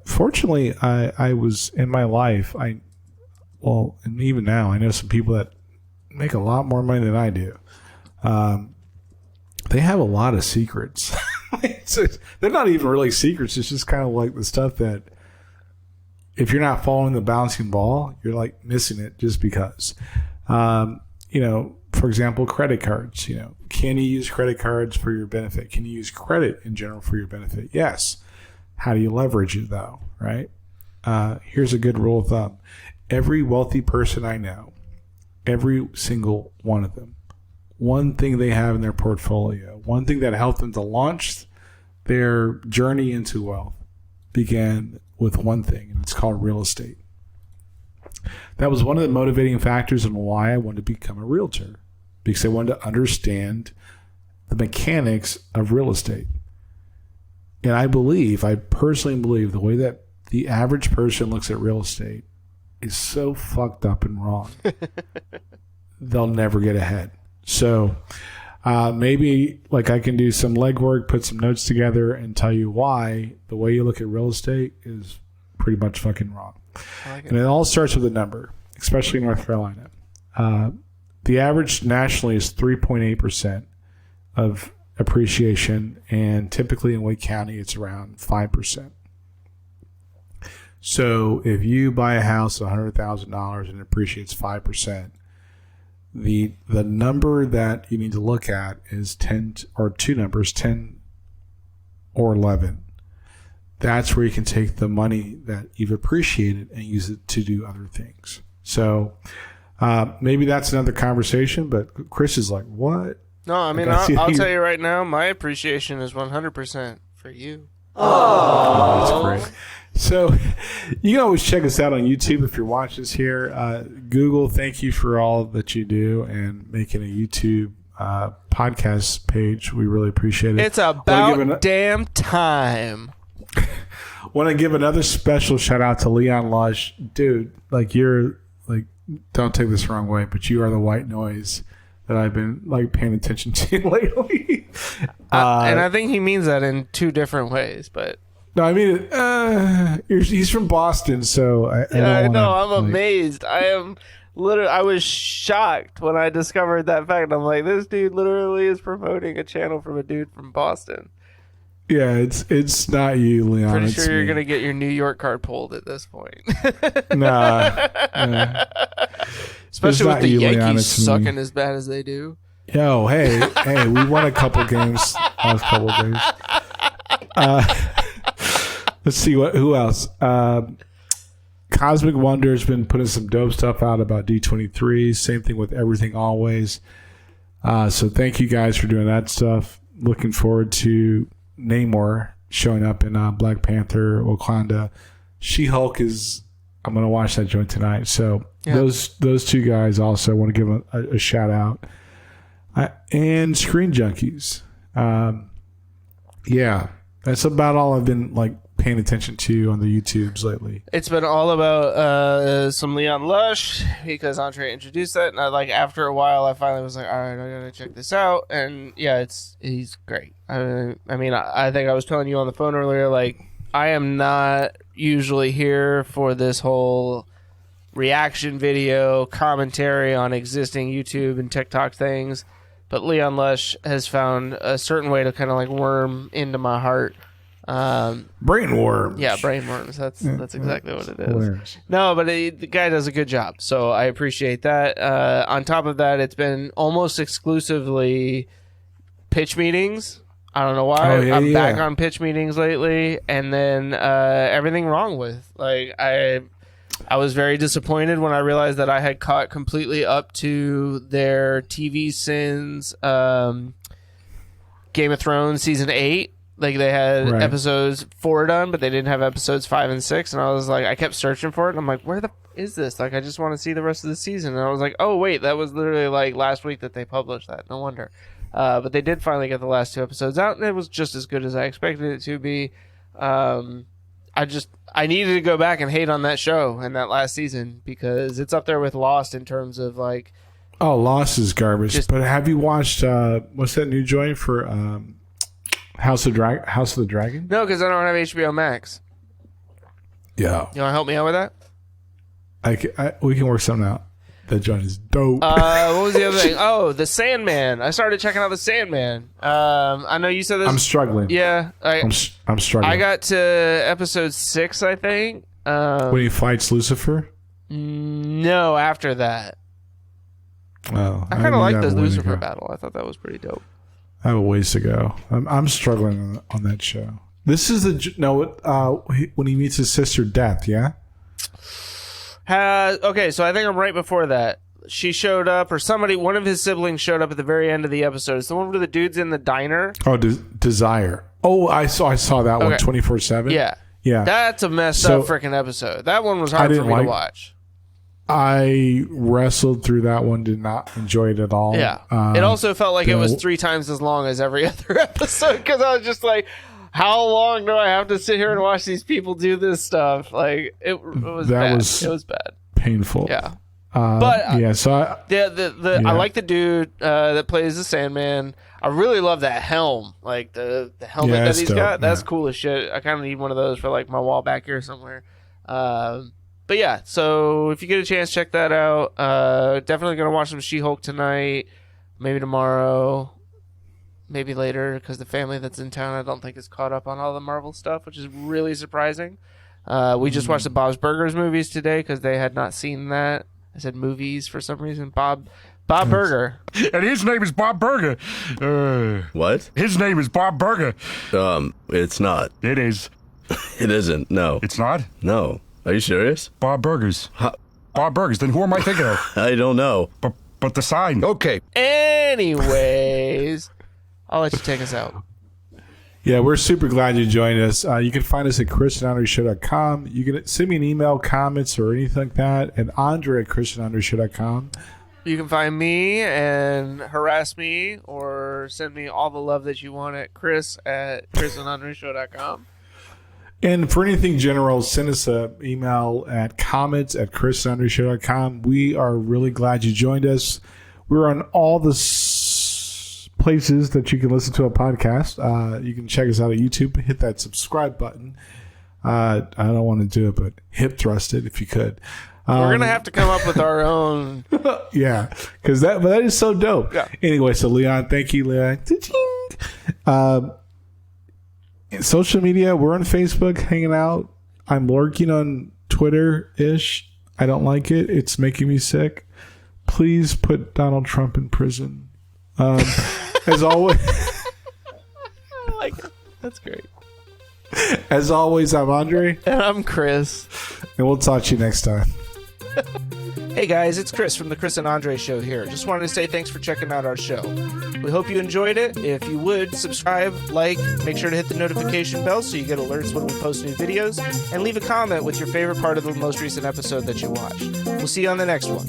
C: Fortunately, I was in my life, and even now, I know some people that make a lot more money than I do. They have a lot of secrets. They're not even really secrets. It's just kind of like the stuff that if you're not following the bouncing ball, you're like missing it just because. For example, credit cards. Can you use credit cards for your benefit? Can you use credit in general for your benefit? Yes. How do you leverage it, though, right? Here's a good rule of thumb. Every wealthy person I know, every single one of them, one thing they have in their portfolio, one thing that helped them to launch their journey into wealth began with one thing, and it's called real estate. That was one of the motivating factors in why I wanted to become a realtor, because I wanted to understand the mechanics of real estate. And I personally believe the way that the average person looks at real estate is so fucked up and wrong. They'll never get ahead. So maybe I can do some legwork, put some notes together, and tell you why the way you look at real estate is pretty much fucking wrong. And it all starts with a number, especially in North Carolina. The average nationally is 3.8% of appreciation, and typically in Wake County, it's around 5%. So if you buy a house $100,000 and it appreciates 5%, the number that you need to look at is 10 or two numbers, 10 or 11. That's where you can take the money that you've appreciated and use it to do other things. So maybe that's another conversation, but Chris is like, what?
B: No, I mean, I'll tell you right now, my appreciation is 100% for you.
C: Oh, that's great. So you can always check us out on YouTube if you're watching us here. Google, thank you for all that you do and making a YouTube podcast page. We really appreciate it.
B: It's about damn time.
C: Want to give another special shout out to Leon Lush, dude. Like you're like, don't take this the wrong way, but you are the white noise that I've been like paying attention to lately.
B: And I think he means that in two different ways, but.
C: No, I mean, he's from Boston, so I
B: I'm amazed. I was shocked when I discovered that fact. I'm like, this dude literally is promoting a channel from a dude from Boston.
C: Yeah, it's not you, Leon.
B: Pretty sure you're gonna get your New York card pulled at this point.
C: Nah.
B: Especially with the
C: you,
B: Yankees
C: Leon,
B: sucking as bad as they do.
C: Yo, hey, we won a couple games. Last couple days. Let's see who else. Cosmic Wonder's been putting some dope stuff out about D23. Same thing with Everything Always. So thank you guys for doing that stuff. Looking forward to Namor showing up in Black Panther, Wakanda. She-Hulk is. I'm gonna watch that joint tonight. So those two guys also want to give a shout out. And Screen Junkies. Yeah, that's about all I've been like paying attention to on the YouTubes lately.
B: It's been all about some Leon Lush because Andre introduced that, and after a while I finally was like, all right, I gotta check this out. And yeah, he's great. I mean, I think I was telling you on the phone earlier, like, I am not usually here for this whole reaction video commentary on existing YouTube and TikTok things, but Leon Lush has found a certain way to kind of like worm into my heart.
C: Brain worms.
B: Yeah, brain worms. That's exactly what it is.
C: Hilarious.
B: No, but the guy does a good job, so I appreciate that. On top of that, it's been almost exclusively pitch meetings. I don't know why. I'm back on pitch meetings lately, and then everything wrong with. Like, I was very disappointed when I realized that I had caught completely up to their TV sins. Game of Thrones season 8. Like, they had episodes 4 done, but they didn't have episodes 5 and 6. And I was like, I kept searching for it, and I'm like, where the is this? Like, I just want to see the rest of the season. And I was like, oh wait, that was literally like last week that they published that. No wonder. But they did finally get the last 2 episodes out, and it was just as good as I expected it to be. I needed to go back and hate on that show and that last season because it's up there with Lost in terms of like.
C: Oh, Lost is garbage. But have you watched what's that new joint for House of the Dragon?
B: No, because I don't have HBO Max.
C: Yeah.
B: You want to help me out with that?
C: We can work something out. That joint is dope.
B: What was the other thing? Oh, The Sandman. I started checking out The Sandman. I know you said this.
C: I'm struggling.
B: Yeah.
C: I'm struggling.
B: I got to episode 6, I think.
C: When he fights Lucifer?
B: No, after that.
C: Oh,
B: I kind of like the Lucifer battle. I thought that was pretty dope.
C: I have a ways to go. I'm struggling on that show. This is when he meets his sister Death, yeah?
B: Okay, so I think I'm right before that. She showed up, or one of his siblings showed up at the very end of the episode. It's the one where the dude's in the diner.
C: Oh, Desire. Oh, I saw that one 24/7.
B: Yeah. That's a messed up freaking episode. That one was hard for me to watch.
C: I wrestled through that one, did not enjoy it at all.
B: Yeah. It also felt like it was 3 times as long as every other episode because I was just like, how long do I have to sit here and watch these people do this stuff? Like, it was bad. It was bad.
C: Painful.
B: Yeah.
C: But yeah, so
B: I like the dude that plays the Sandman. I really love that helm, like the helmet that he's got. That's cool as shit. I kind of need one of those for like my wall back here somewhere. But yeah, so if you get a chance, check that out. Definitely gonna watch some She-Hulk tonight, maybe tomorrow, maybe later, because the family that's in town I don't think is caught up on all the Marvel stuff, which is really surprising. We just watched the Bob's Burgers movies today because they had not seen that. I said movies for some reason. Bob Burger.
E: And his name is Bob Burger.
F: What?
E: His name is Bob Burger.
F: It's not.
E: It is.
F: It isn't. No.
E: It's not?
F: No. Are you serious?
E: Bob Burgers. Bob Burgers. Then who am I thinking of?
F: I don't know.
E: But the sign.
F: Okay.
B: Anyways, I'll let you take us out.
C: Yeah, we're super glad you joined us. You can find us at christianandreshow.com. You can send me an email, comments, or anything like that at andre@christianandreshow.com.
B: You can find me and harass me or send me all the love that you want at chris@chrisandandreshow.com.
C: And for anything general, send us an email at comments@chrisandreshow.com. We are really glad you joined us. We're on all the places that you can listen to a podcast. You can check us out at YouTube. Hit that subscribe button. I don't want to do it, but hip thrust it if you could.
B: We're going to have to come up with our own.
C: Yeah, because that is so dope.
B: Yeah.
C: Anyway, so Leon, thank you, Leon. Social media, we're on Facebook hanging out. I'm lurking on Twitter-ish. I don't like it. It's making me sick. Please put Donald Trump in prison. As always.
B: I like it. That's great.
C: As always, I'm Andre.
B: And I'm Chris.
C: And we'll talk to you next time.
B: Hey guys, it's Chris from the Chris and Andre Show here. Just wanted to say thanks for checking out our show. We hope you enjoyed it. If you would, subscribe, like, make sure to hit the notification bell so you get alerts when we post new videos, and leave a comment with your favorite part of the most recent episode that you watched. We'll see you on the next one.